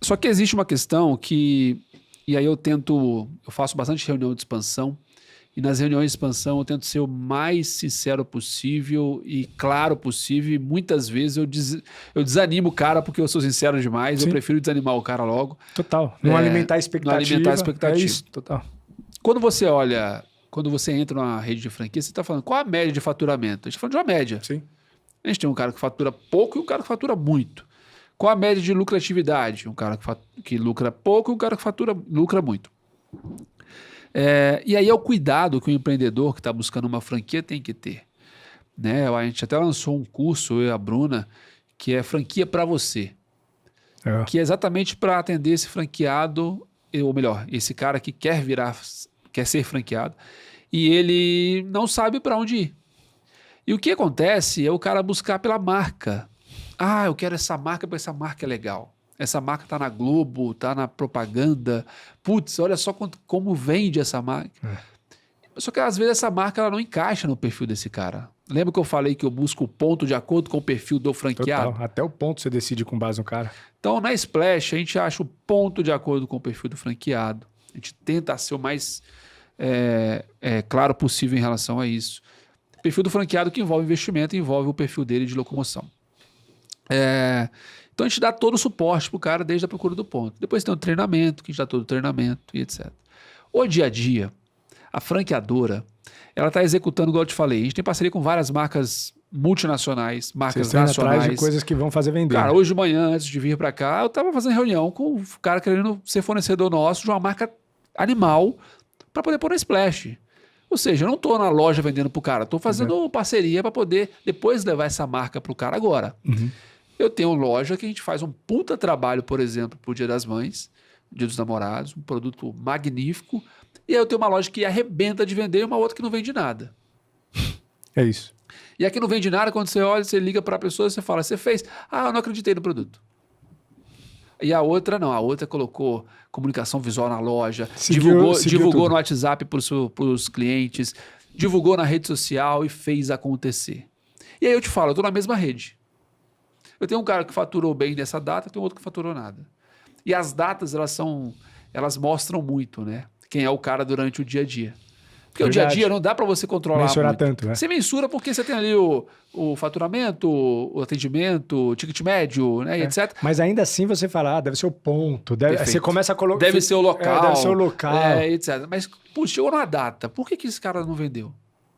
Só que existe uma questão que, e aí eu faço bastante reunião de expansão, e nas reuniões de expansão eu tento ser o mais sincero possível e claro possível. E muitas vezes eu desanimo o cara porque eu sou sincero demais. Sim. Eu prefiro desanimar o cara logo. Total. Não alimentar a expectativa. Não alimentar a expectativa. É isso, total. Quando você entra numa rede de franquia, você está falando qual a média de faturamento? A gente está falando de uma média. Sim. A gente tem um cara que fatura pouco e um cara que fatura muito. Qual a média de lucratividade? Um cara que lucra pouco e um cara que lucra muito. E aí é o cuidado que o empreendedor que está buscando uma franquia tem que ter. Né? A gente até lançou um curso, eu e a Bruna, que é franquia para você. Que é exatamente para atender esse franqueado, ou melhor, esse cara que quer ser franqueado, e ele não sabe para onde ir. E o que acontece é o cara buscar pela marca. Ah, eu quero essa marca porque essa marca é legal. Essa marca está na Globo, está na propaganda. Putz, olha só como vende essa marca. Só que às vezes essa marca ela não encaixa no perfil desse cara. Lembra que eu falei que eu busco o ponto de acordo com o perfil do franqueado? Total. Até o ponto você decide com base no cara. Então, na Splash, a gente acha o ponto de acordo com o perfil do franqueado. A gente tenta ser o mais claro possível em relação a isso. O perfil do franqueado que envolve investimento, envolve o perfil dele de locomoção. Então a gente dá todo o suporte para o cara desde a procura do ponto. Depois tem o treinamento, que a gente dá todo o treinamento e etc. O dia a dia, a franqueadora, ela está executando, igual eu te falei, a gente tem parceria com várias marcas multinacionais, marcas nacionais. Atrás de coisas que vão fazer vender. Cara, hoje de manhã, antes de vir para cá, eu estava fazendo reunião com o cara querendo ser fornecedor nosso de uma marca animal para poder pôr na Splash. Ou seja, eu não estou na loja vendendo para o cara, estou fazendo parceria para poder depois levar essa marca para o cara agora. Uhum. Eu tenho loja que a gente faz um puta trabalho, por exemplo, pro Dia das Mães, Dia dos Namorados, um produto magnífico. E aí eu tenho uma loja que arrebenta de vender e uma outra que não vende nada. É isso. E a que não vende nada, quando você olha, você liga para a pessoa e você fala, você fez? Ah, eu não acreditei no produto. E a outra não, a outra colocou comunicação visual na loja, divulgou no WhatsApp para os clientes, divulgou na rede social e fez acontecer. E aí eu te falo, eu estou na mesma rede. Eu tenho um cara que faturou bem nessa data, tem outro que faturou nada. E as datas, elas são elas mostram muito, né? Quem é o cara durante o dia a dia. Porque Verdade. o dia a dia não dá para você controlar Mensurar muito. tanto, né? Você mensura porque você tem ali o faturamento, o atendimento, o ticket médio, né, e etc. Mas ainda assim você fala, deve ser o ponto. Você começa a colocar... Deve ser o local. Deve ser o local. Etc. Mas, puxa, chegou numa data. Por que esse cara não vendeu?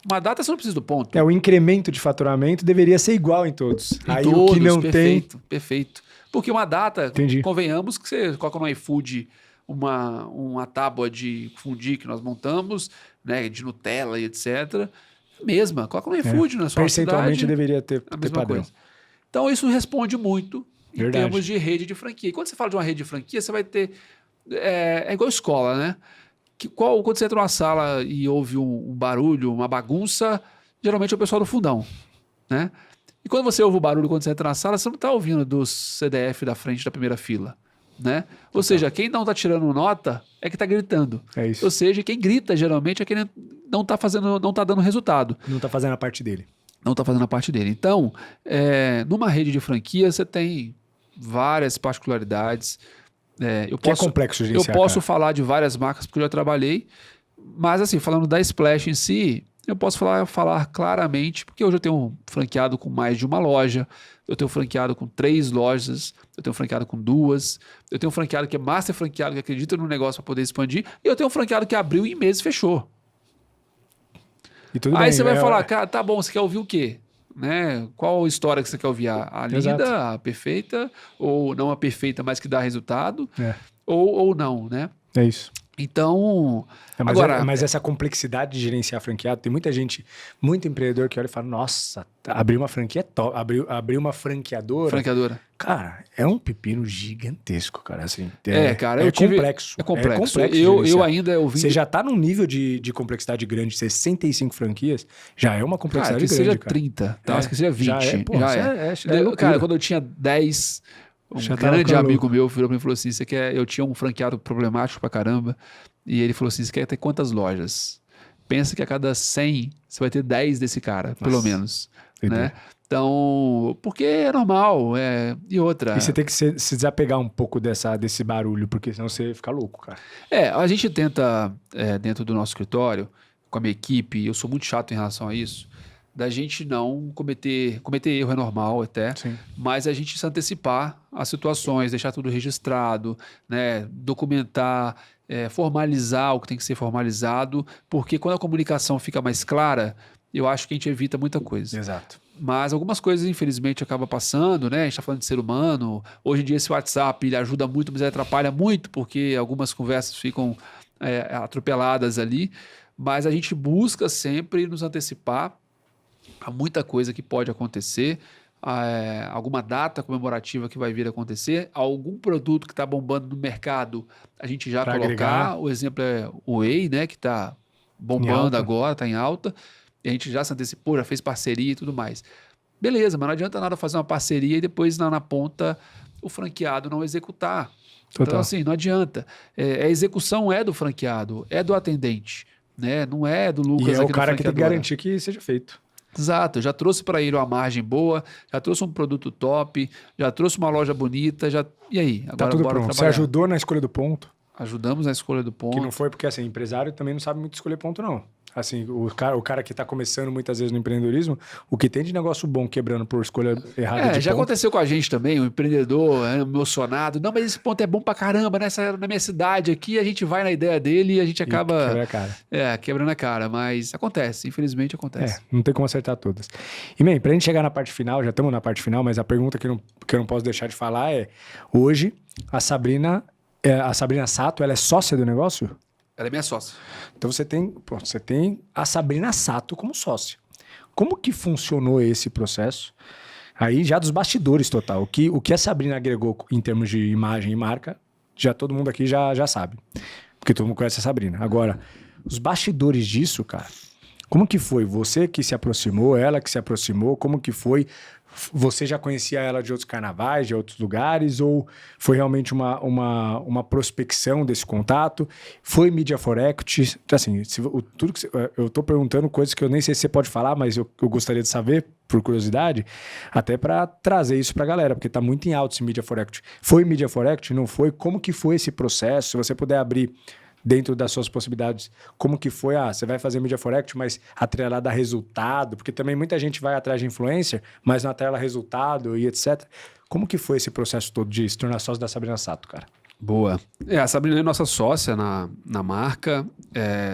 Uma data você não precisa do ponto. O incremento de faturamento deveria ser igual em todos. Aí todos, o que não perfeito, tem... Perfeito. Porque uma data, Entendi. convenhamos que você coloca no iFood uma tábua de fundi que nós montamos, né, de Nutella e etc. Mesma, coloca no iFood na sua Percentualmente cidade, deveria ter mesma padrão. coisa. Então isso responde muito em Verdade. termos de rede de franquia. E quando você fala de uma rede de franquia, você vai ter... É igual escola, né? Quando você entra numa sala e ouve um barulho, uma bagunça, geralmente é o pessoal do fundão, né? E quando você ouve o barulho quando você entra na sala, você não está ouvindo do CDF da frente da primeira fila, né? Ou seja, quem não está tirando nota é que está gritando. É isso. Ou seja, quem grita geralmente é quem não está dando resultado. Não está fazendo a parte dele. Não está fazendo a parte dele. Então, numa rede de franquia, você tem várias particularidades. É complexo gerenciar, eu posso cara. falar de várias marcas porque eu já trabalhei, mas assim, falando da Splash em si, eu posso falar claramente, porque hoje eu tenho um franqueado com mais de uma loja, eu tenho um franqueado com 3 lojas, eu tenho um franqueado com 2, eu tenho um franqueado que é master franqueado, que acredita no negócio para poder expandir, e eu tenho um franqueado que abriu e em meses fechou. E tudo Aí bem, você vai falar, cara, tá bom, você quer ouvir o quê? Né? Qual história que você quer ouvir? A linda, Exato. a perfeita, ou não a perfeita, mas que dá resultado, É. ou não, né? É isso. Então, Mas essa complexidade de gerenciar franqueado, tem muita gente, muito empreendedor que olha e fala, nossa, abrir uma franquia é top, abrir uma franqueadora, franqueadora. cara, é um pepino gigantesco, cara, assim. Cara, complexo. É complexo. Eu Eu ainda ouvi. Você já tá num nível de complexidade grande, 65 franquias, já é uma complexidade que grande, seja cara. 30, tá? Que seja 20. Já é, pô, loucura. Cara, quando eu tinha 10, Já um tava grande amigo louco. meu virou pra mim e falou assim, eu tinha um franqueado problemático pra caramba, e ele falou assim, você quer ter quantas lojas? Pensa que a cada 100, você vai ter 10 desse cara, pelo menos. Né? Então, porque é normal, e outra... E você tem que se desapegar um pouco desse barulho, porque senão você fica louco, cara. A gente tenta, dentro do nosso escritório, com a minha equipe, eu sou muito chato em relação a isso, da gente não cometer erro é normal até, Sim. mas a gente se antecipar às situações, deixar tudo registrado, né, documentar, formalizar o que tem que ser formalizado, porque quando a comunicação fica mais clara, eu acho que a gente evita muita coisa. Exato. Mas algumas coisas, infelizmente, acaba passando, né? A gente está falando de ser humano. Hoje em dia, esse WhatsApp ele ajuda muito, mas ele atrapalha muito, porque algumas conversas ficam atropeladas ali. Mas a gente busca sempre nos antecipar a muita coisa que pode acontecer, alguma data comemorativa que vai vir a acontecer, algum produto que está bombando no mercado, a gente já Pra colocar. agregar. O exemplo é o Whey, né? Que está bombando agora, está em alta. E a gente já se antecipou, já fez parceria e tudo mais. Beleza, mas não adianta nada fazer uma parceria e depois na ponta o franqueado não executar. Total. Então, assim, não adianta. A execução é do franqueado, é do atendente, né? Não é do Lucas. E é o aqui da cara que tem que franqueadora. garantir que seja feito. Exato, já trouxe para ele uma margem boa, já trouxe um produto top, já trouxe uma loja bonita, e aí? Agora Tá tudo bora pronto. Você trabalhar. ajudou na escolha do ponto, Ajudamos na escolha do ponto. que não foi porque, assim, empresário também não sabe muito escolher ponto, não. Assim, o cara que tá começando muitas vezes no empreendedorismo, o que tem de negócio bom quebrando por escolha errada de Já ponto. aconteceu com a gente também, o empreendedor emocionado. Não, mas esse ponto é bom pra caramba, na minha cidade aqui, a gente vai na ideia dele e a gente acaba Quebra a cara. quebrando a cara. Mas acontece, infelizmente acontece. Não tem como acertar todas. E, bem, pra gente chegar na parte final, já estamos na parte final, mas a pergunta que eu não posso deixar de falar é, hoje, a Sabrina Sato, ela é sócia do negócio? Ela é minha sócia. Então você tem a Sabrina Sato como sócia. Como que funcionou esse processo? Aí já dos bastidores total. O que a Sabrina agregou em termos de imagem e marca, já todo mundo aqui já sabe. Porque todo mundo conhece a Sabrina. Agora, os bastidores disso, cara, como que foi? Você que se aproximou, ela que se aproximou, como que foi Você já conhecia ela de outros carnavais, de outros lugares, ou foi realmente uma prospecção desse contato? Foi Media for Equity? Assim, tudo que eu estou perguntando coisas que eu nem sei se você pode falar, mas eu gostaria de saber, por curiosidade, até para trazer isso para a galera, porque está muito em alta esse Media for Equity. Foi Media for Equity? Não foi? Como que foi esse processo? Se você puder abrir dentro das suas possibilidades, como que foi? Você vai fazer Media for Equity, mas atrelada a resultado, porque também muita gente vai atrás de influencer, mas não atrela resultado e etc. Como que foi esse processo todo de se tornar sócio da Sabrina Sato, cara? Boa. A Sabrina é nossa sócia na marca.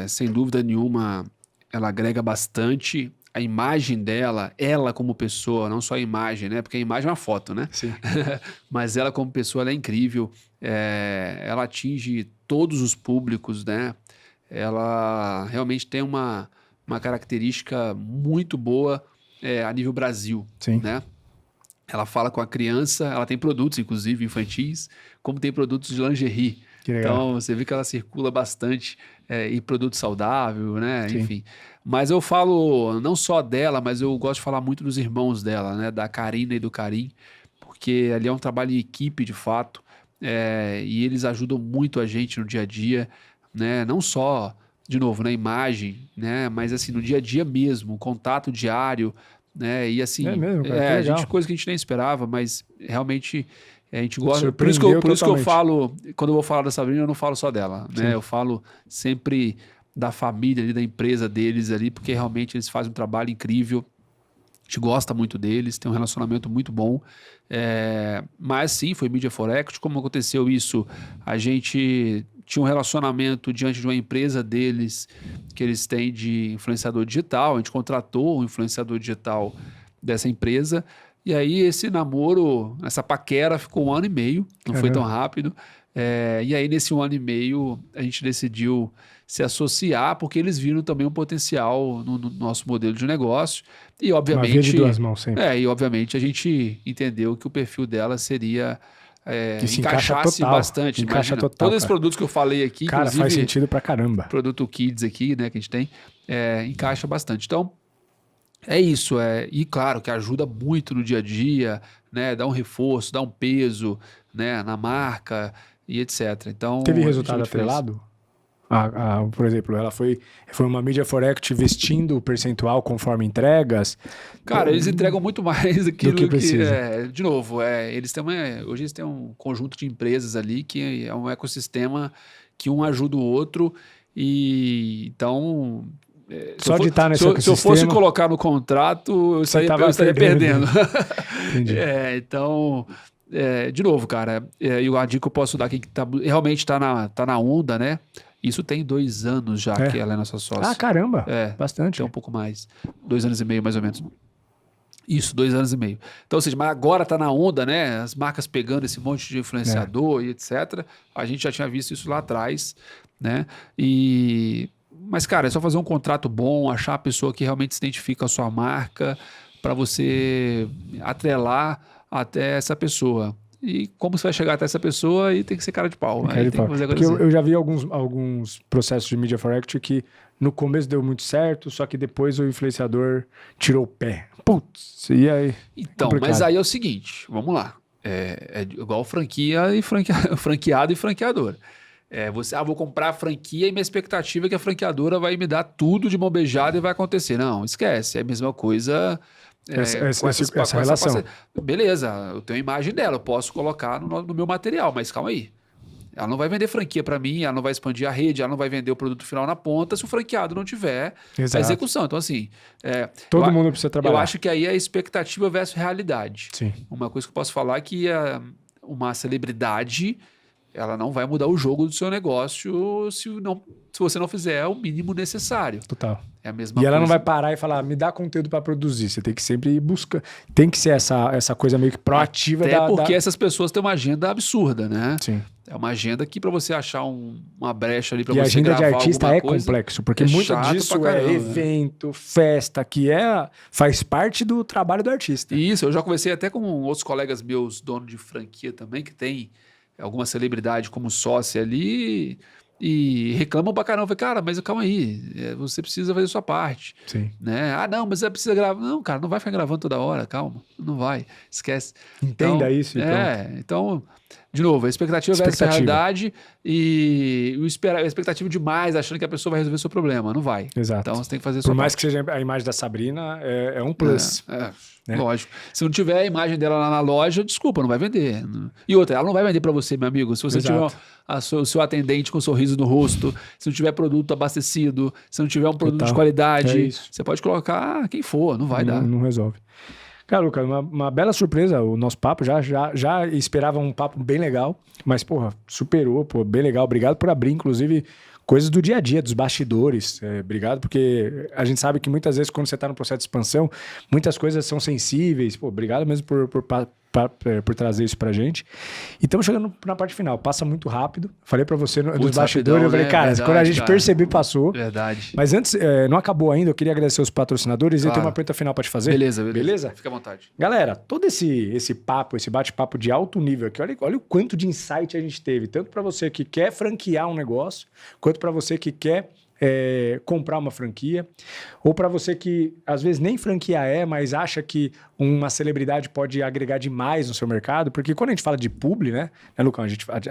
Sem dúvida nenhuma, ela agrega bastante. A imagem dela, ela como pessoa, não só a imagem, né? Porque a imagem é uma foto, né? Sim. Mas ela como pessoa, ela é incrível. Ela atinge todos os públicos, né? Ela realmente tem uma característica muito boa a nível Brasil, Sim. né? Ela fala com a criança, ela tem produtos, inclusive, infantis, como tem produtos de lingerie. Que legal. Então, você vê que ela circula bastante e produto saudável, né? Sim. Enfim. Mas eu falo não só dela, mas eu gosto de falar muito dos irmãos dela, né? Da Karina e do Karim, porque ali é um trabalho em equipe, de fato, e eles ajudam muito a gente no dia a dia, né? Não só, de novo, na imagem, né? Mas assim, no dia a dia mesmo, contato diário, né? E assim, É mesmo, cara, que legal. coisa que a gente nem esperava, mas realmente a gente gosta. Por Surpreendeu isso que eu totalmente. falo, quando eu vou falar da Sabrina, eu não falo só dela, Sim. né? Eu falo sempre da família ali, da empresa deles ali, porque realmente eles fazem um trabalho incrível. A gente gosta muito deles, tem um relacionamento muito bom. Mas sim, foi Media for Equity. Como aconteceu isso? A gente tinha um relacionamento diante de uma empresa deles, que eles têm de influenciador digital. A gente contratou um influenciador digital dessa empresa. E aí esse namoro, essa paquera ficou 1 ano e meio, não foi tão rápido. E aí nesse 1 ano e meio a gente decidiu se associar, porque eles viram também um potencial no nosso modelo de negócio. E obviamente, uma via de duas mãos sempre. E obviamente a gente entendeu que o perfil dela seria se encaixasse total, bastante. Encaixa Imagina, total, todos esses cara. produtos que eu falei aqui, Cara, inclusive faz sentido pra caramba. produto Kids aqui, né, que a gente tem, encaixa bastante. Então, é isso. E claro que ajuda muito no dia a dia, né, dá um reforço, dá um peso, né, na marca e etc. Então, Teve a resultado gente fez. atrelado? Por exemplo, ela foi uma Media for Equity vestindo o percentual conforme entregas. Cara, eles entregam muito mais aquilo que precisa. de novo, eles têm hoje eles têm um conjunto de empresas ali que é um ecossistema que um ajuda o outro e então Só de estar nesse se eu ecossistema, fosse colocar no contrato, eu estaria perdendo. Entendi. Então, de novo, cara, e a dica que eu posso dar aqui que realmente tá na onda, né? Isso tem 2 anos já que ela é nossa sócia. Caramba, bastante. Tem um pouco mais. 2 anos e meio, mais ou menos. Isso, 2 anos e meio. Então, ou seja, mas agora tá na onda, né? As marcas pegando esse monte de influenciador e etc. A gente já tinha visto isso lá atrás, né? Mas, cara, é só fazer um contrato bom, achar a pessoa que realmente se identifica com a sua marca para você atrelar até essa pessoa. E como você vai chegar até essa pessoa, aí tem que ser cara de pau. Tem que fazer Porque eu já vi alguns processos de Media for Equity que no começo deu muito certo, só que depois o influenciador tirou o pé. Putz, e aí? Então, mas aí é o seguinte, vamos lá. É igual franquia e franqueado e franqueadora. Vou comprar a franquia e minha expectativa é que a franqueadora vai me dar tudo de mão beijada e vai acontecer. Não, esquece. É a mesma coisa. Essa relação. Beleza, eu tenho a imagem dela, eu posso colocar no meu material, mas calma aí. Ela não vai vender franquia para mim, ela não vai expandir a rede, ela não vai vender o produto final na ponta se o franqueado não tiver a execução. Então, assim... Todo mundo precisa trabalhar. Eu acho que aí é expectativa versus realidade. Sim. Uma coisa que eu posso falar é que uma celebridade... ela não vai mudar o jogo do seu negócio se você não fizer o mínimo necessário. Total. É a mesma coisa. E ela não vai parar e falar, me dá conteúdo para produzir. Você tem que sempre ir buscar. Tem que ser essa coisa meio que proativa. Até porque essas pessoas têm uma agenda absurda, né? Sim. É uma agenda que para você achar uma brecha ali para você agenda gravar de artista alguma coisa, complexo, porque muito disso é evento, festa, que faz parte do trabalho do artista. Isso, eu já conversei até com outros colegas meus, donos de franquia também, que tem alguma celebridade como sócia ali. e reclamam pra caramba. Cara, mas calma aí, você precisa fazer a sua parte. Sim. Né? Ah, não, mas você precisa gravar. Não, cara, não vai ficar gravando toda hora, calma. Não vai, esquece. Entenda isso e Então, de novo, a expectativa versus a realidade e a expectativa demais, achando que a pessoa vai resolver o seu problema. Não vai. Exato. Então, você tem que fazer a sua Por mais parte. que seja a imagem da Sabrina, é um plus. Né? Lógico. Se não tiver a imagem dela lá na loja, desculpa, não vai vender. E outra, ela não vai vender para você, meu amigo. Se você tiver o seu atendente com um sorriso no rosto, se não tiver produto abastecido, se não tiver um produto de qualidade, você pode colocar quem for, não vai dar. Não resolve. Cara, Lucas, uma bela surpresa o nosso papo. Já esperava um papo bem legal, mas, porra, superou, bem legal. Obrigado por abrir, inclusive, coisas do dia a dia, dos bastidores. Obrigado, porque a gente sabe que muitas vezes, quando você está no processo de expansão, muitas coisas são sensíveis. Obrigado mesmo por trazer isso pra gente. E estamos chegando na parte final. Passa muito rápido. Falei pra você dos bastidores. Eu falei, cara, verdade, quando a gente perceber, passou. Verdade. Mas antes, não acabou ainda. Eu queria agradecer os patrocinadores. Claro. E eu tenho uma pergunta final pra te fazer. Beleza? Fica à vontade. Galera, todo esse papo, esse bate-papo de alto nível aqui, olha o quanto de insight a gente teve. Tanto pra você que quer franquear um negócio, quanto pra você que quer comprar uma franquia, ou para você que às vezes nem franquia mas acha que uma celebridade pode agregar demais no seu mercado, porque quando a gente fala de publi, né Lucão, a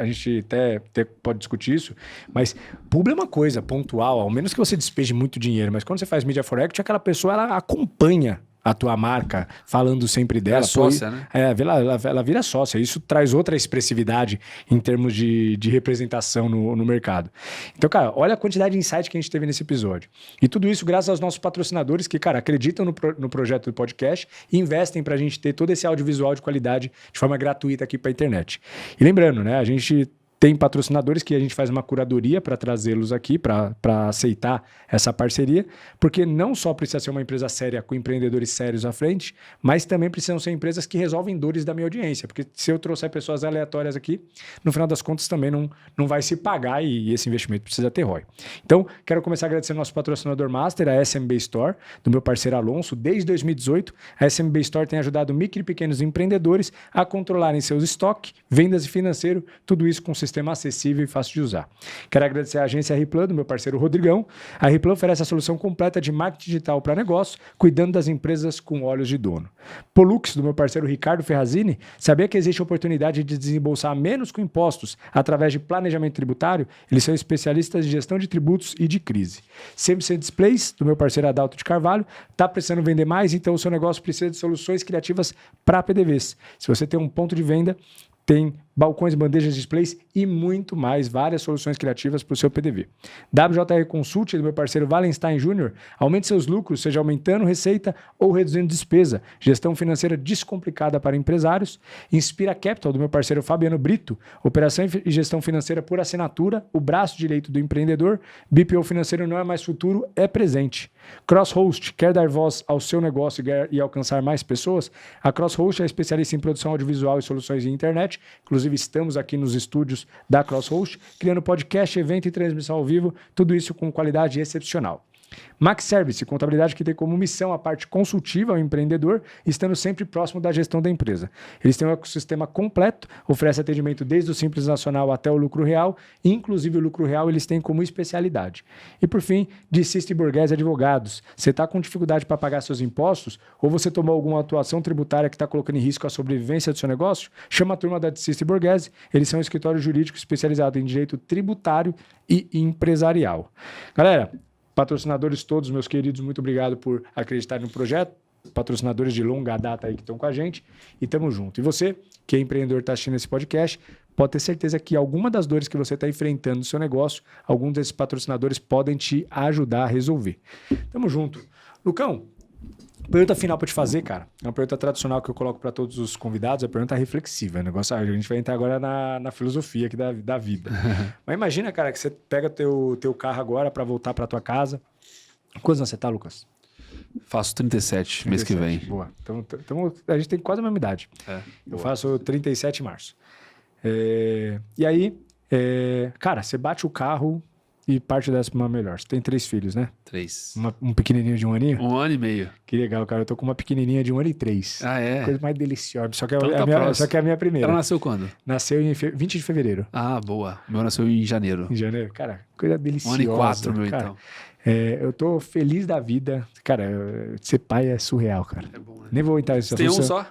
gente até pode discutir isso, mas publi é uma coisa pontual, ao menos que você despeje muito dinheiro, mas quando você faz Media for Equity, aquela pessoa, ela acompanha a tua marca, falando sempre dela. É sócia, né? Ela vira sócia. Isso traz outra expressividade em termos de representação no mercado. Então, cara, olha a quantidade de insight que a gente teve nesse episódio. E tudo isso graças aos nossos patrocinadores que, cara, acreditam no projeto do podcast e investem pra gente ter todo esse audiovisual de qualidade de forma gratuita aqui pra internet. E lembrando, né, a gente tem patrocinadores que a gente faz uma curadoria para trazê-los aqui, para aceitar essa parceria, porque não só precisa ser uma empresa séria com empreendedores sérios à frente, mas também precisam ser empresas que resolvem dores da minha audiência, porque se eu trouxer pessoas aleatórias aqui, no final das contas também não vai se pagar e esse investimento precisa ter ROI. Então, quero começar agradecendo ao nosso patrocinador master, a SMB Store, do meu parceiro Alonso. Desde 2018, a SMB Store tem ajudado micro e pequenos empreendedores a controlarem seus estoques, vendas e financeiro, tudo isso com sistema acessível e fácil de usar. Quero agradecer à agência RPlan, do meu parceiro Rodrigão. A RPlan oferece a solução completa de marketing digital para negócio, cuidando das empresas com olhos de dono. Polux, do meu parceiro Ricardo Ferrazini, sabia que existe a oportunidade de desembolsar menos com impostos através de planejamento tributário? Eles são especialistas em gestão de tributos e de crise. 100% Displays, do meu parceiro Adalto de Carvalho, está precisando vender mais, então o seu negócio precisa de soluções criativas para PDVs. Se você tem um ponto de venda, tem balcões, bandejas, displays e muito mais, várias soluções criativas para o seu PDV. WJR Consult, do meu parceiro Valenstein Jr., aumente seus lucros, seja aumentando receita ou reduzindo despesa. Gestão financeira descomplicada para empresários. Inspira Capital, do meu parceiro Fabiano Brito, operação e gestão financeira por assinatura, o braço direito do empreendedor. BPO financeiro não é mais futuro, é presente. CrossHost, quer dar voz ao seu negócio e alcançar mais pessoas? A CrossHost é especialista em produção audiovisual e soluções de internet. Inclusive, estamos aqui nos estúdios da CrossHost, criando podcast, evento e transmissão ao vivo, tudo isso com qualidade excepcional. Max Service, contabilidade que tem como missão a parte consultiva ao empreendedor, estando sempre próximo da gestão da empresa. Eles têm um ecossistema completo, oferece atendimento desde o Simples Nacional até o lucro real, e inclusive o lucro real eles têm como especialidade. E por fim, de Cista e Borghese Advogados. Você está com dificuldade para pagar seus impostos ou você tomou alguma atuação tributária que está colocando em risco a sobrevivência do seu negócio? Chama a turma da Cista e Borghese, eles são um escritório jurídico especializado em direito tributário e empresarial. Galera, patrocinadores todos, meus queridos, muito obrigado por acreditarem no projeto. Patrocinadores de longa data aí que estão com a gente. E tamo junto. E você, que é empreendedor, está assistindo esse podcast, pode ter certeza que alguma das dores que você está enfrentando no seu negócio, alguns desses patrocinadores podem te ajudar a resolver. Tamo junto. Lucão, pergunta final para te fazer, cara. É uma pergunta tradicional que eu coloco para todos os convidados, é a pergunta reflexiva. A gente vai entrar agora na filosofia aqui da vida. Mas imagina, cara, que você pega teu carro agora para voltar para tua casa. Quantos anos você tá, Lucas? Faço 37 mês que vem. Boa. Então, a gente tem quase a mesma idade. Eu faço 37 em março. E aí, cara, você bate o carro e parte dessa pra uma melhor. Você tem 3 filhos, né? 3. Um pequenininho de 1 aninho? 1 ano e meio. Que legal, cara. Eu tô com uma pequenininha de 1 ano e 3. Ah, é? Coisa mais deliciosa. Só que, Então tá a minha, próximo. só que é a minha primeira. Ela nasceu quando? Nasceu em 20 de fevereiro. Ah, boa. O meu nasceu em janeiro. Em janeiro. Cara, coisa 1 deliciosa. ano e 4, meu, cara. então. Eu tô feliz da vida. Cara, ser pai é surreal, cara. É bom, né? Nem vou entrar nesse Tem um assunto. só?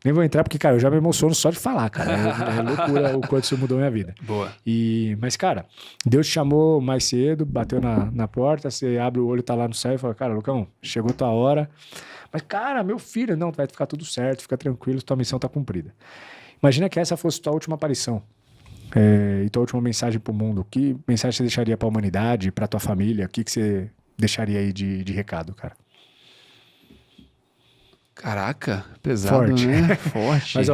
Nem vou entrar porque, cara, eu já me emociono só de falar, cara. É loucura o quanto isso mudou minha vida. Boa. Mas, cara, Deus te chamou mais cedo, bateu na porta, você abre o olho, tá lá no céu e fala, cara, Lucão, chegou tua hora. Mas, cara, meu filho, não, vai ficar tudo certo, fica tranquilo, tua missão tá cumprida. Imagina que essa fosse tua última aparição. E tua última mensagem pro mundo. Que mensagem você deixaria pra humanidade, pra tua família? O que você deixaria aí de recado, cara? Caraca, pesado, Forte. né? Forte. Mas,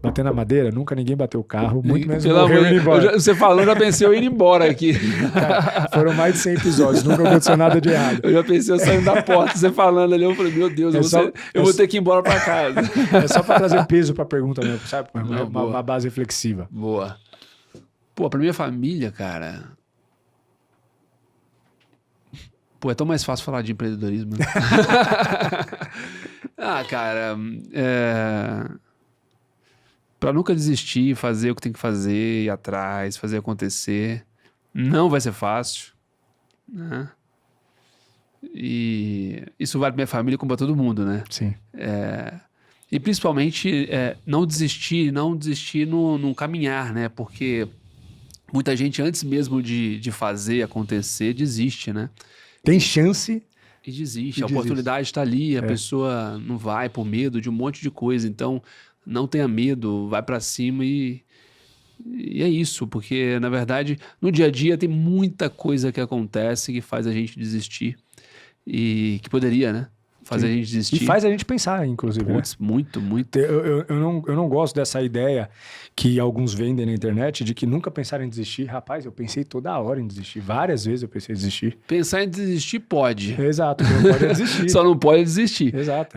batendo na madeira, nunca ninguém bateu o carro, muito menos Pelo morreu amor de indo embora. Você falando, eu já pensei eu indo embora aqui. Cara, foram mais de 100 episódios, nunca aconteceu nada de errado. Eu já pensei eu saindo da porta, você falando ali, eu falei, meu Deus, eu vou ter que ir embora pra casa. É só pra trazer peso pra pergunta mesmo, sabe? Não, Uma base reflexiva. Boa. Pô, pra minha família, cara... Pô, é tão mais fácil falar de empreendedorismo. Né? Cara, pra nunca desistir, fazer o que tem que fazer, ir atrás, fazer acontecer, não vai ser fácil, né? E isso vale pra minha família como pra todo mundo, né? Sim. E principalmente não desistir num caminhar, né? Porque muita gente, antes mesmo de fazer acontecer, desiste, né? Tem chance... E desiste. A oportunidade está ali, a pessoa não vai por medo de um monte de coisa. Então, não tenha medo, vai para cima e é isso. Porque, na verdade, no dia a dia tem muita coisa que acontece que faz a gente desistir. E que poderia, né? Fazer a gente desistir. E faz a gente pensar, inclusive. Putz, né? Muito. Eu não gosto dessa ideia que alguns vendem na internet de que nunca pensaram em desistir. Rapaz, eu pensei toda hora em desistir. Várias vezes eu pensei em desistir. Pensar em desistir pode. Exato, não pode desistir. Só não pode desistir. Exato.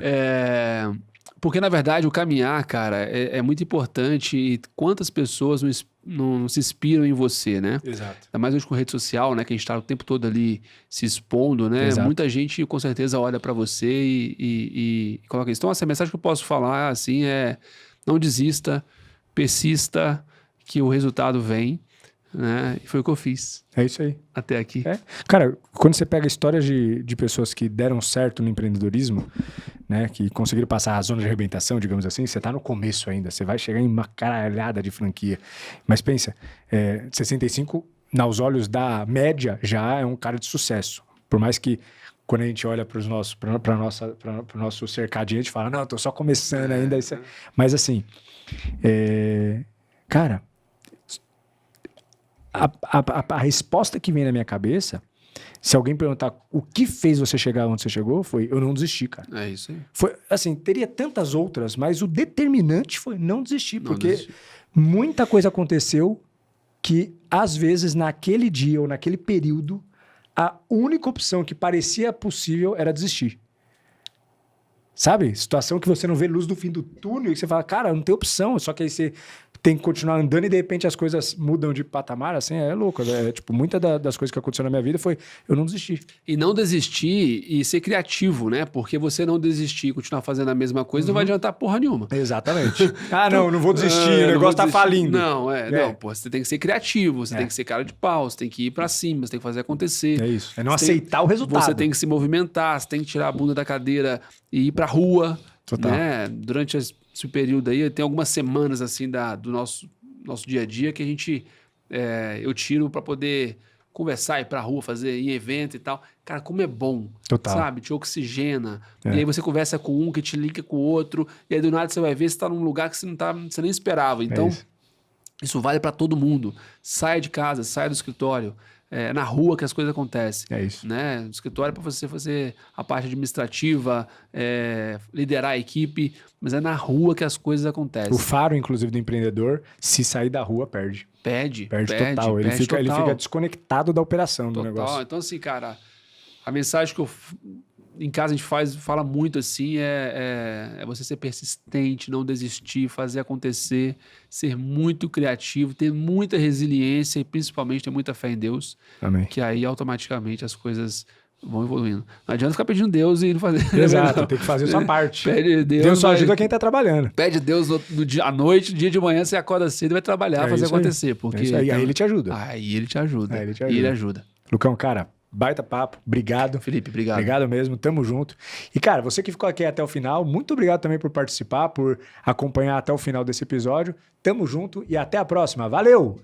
Porque, na verdade, o caminhar, cara, é muito importante. E quantas pessoas não se inspiram em você, né? Exato. Ainda mais hoje com rede social, né? Que a gente tá o tempo todo ali se expondo, né? Exato. Muita gente, com certeza, olha para você e coloca isso. Então, essa mensagem que eu posso falar, assim, não desista, persista, que o resultado vem, né? E foi o que eu fiz. É isso aí. Até aqui. Cara, quando você pega histórias de pessoas que deram certo no empreendedorismo, né, que conseguiram passar a zona de arrebentação, digamos assim, você tá no começo ainda, você vai chegar em uma caralhada de franquia. Mas pensa, 65, aos olhos da média, já é um cara de sucesso. Por mais que quando a gente olha para o nosso cercadinho, a gente fala, não, tô só começando ainda. Mas assim, cara... A resposta que vem na minha cabeça, se alguém perguntar o que fez você chegar onde você chegou, foi eu não desisti, cara. É isso aí. Foi, assim, teria tantas outras, mas o determinante foi não desistir, porque muita coisa aconteceu que, às vezes, naquele dia ou naquele período, a única opção que parecia possível era desistir. Sabe? Situação que você não vê luz do fim do túnel e você fala, cara, não tem opção, só que aí você tem que continuar andando e de repente as coisas mudam de patamar, assim, é louco. Tipo, muita das coisas que aconteceu na minha vida foi eu não desistir. E não desistir e ser criativo, né? Porque você não desistir e continuar fazendo a mesma coisa não vai adiantar porra nenhuma. Exatamente. não vou desistir, o negócio tá falindo. Não, não, pô, você tem que ser criativo, você tem que ser cara de pau, você tem que ir pra cima, você tem que fazer acontecer. É isso. É não aceitar o resultado. Você tem que se movimentar, você tem que tirar a bunda da cadeira e ir pra rua. Total. Né? Durante esse período aí, tem algumas semanas assim do nosso dia a dia que a gente eu tiro para poder conversar, ir pra rua, fazer em evento e tal. Cara, como é bom, total. Sabe? Te oxigena. E aí você conversa com um que te liga com o outro, e aí do nada você vai ver, você tá num lugar que você nem esperava. Então, isso vale para todo mundo. Saia de casa, saia do escritório. Na rua que as coisas acontecem. É isso. Né? No escritório é para você fazer a parte administrativa, liderar a equipe, mas é na rua que as coisas acontecem. O faro, inclusive, do empreendedor, se sair da rua, perde. Perde total. Ele fica desconectado da operação do negócio. Então, assim, cara, a mensagem que eu em casa a gente fala muito assim, é você ser persistente, não desistir, fazer acontecer, ser muito criativo, ter muita resiliência e principalmente ter muita fé em Deus, Amém. que aí automaticamente as coisas vão evoluindo. Não adianta ficar pedindo Deus e não fazer. Exato, tem que fazer a sua parte. Pede Deus. Deus só ajuda quem tá trabalhando. Pede Deus no dia, à noite, dia de manhã, você acorda cedo e vai trabalhar, fazer acontecer. Porque, aí ele te ajuda. Aí ele te ajuda. Aí ele ajuda. Lucão, cara, baita papo. Obrigado. Felipe, obrigado. Obrigado mesmo, tamo junto. E, cara, você que ficou aqui até o final, muito obrigado também por participar, por acompanhar até o final desse episódio. Tamo junto e até a próxima. Valeu!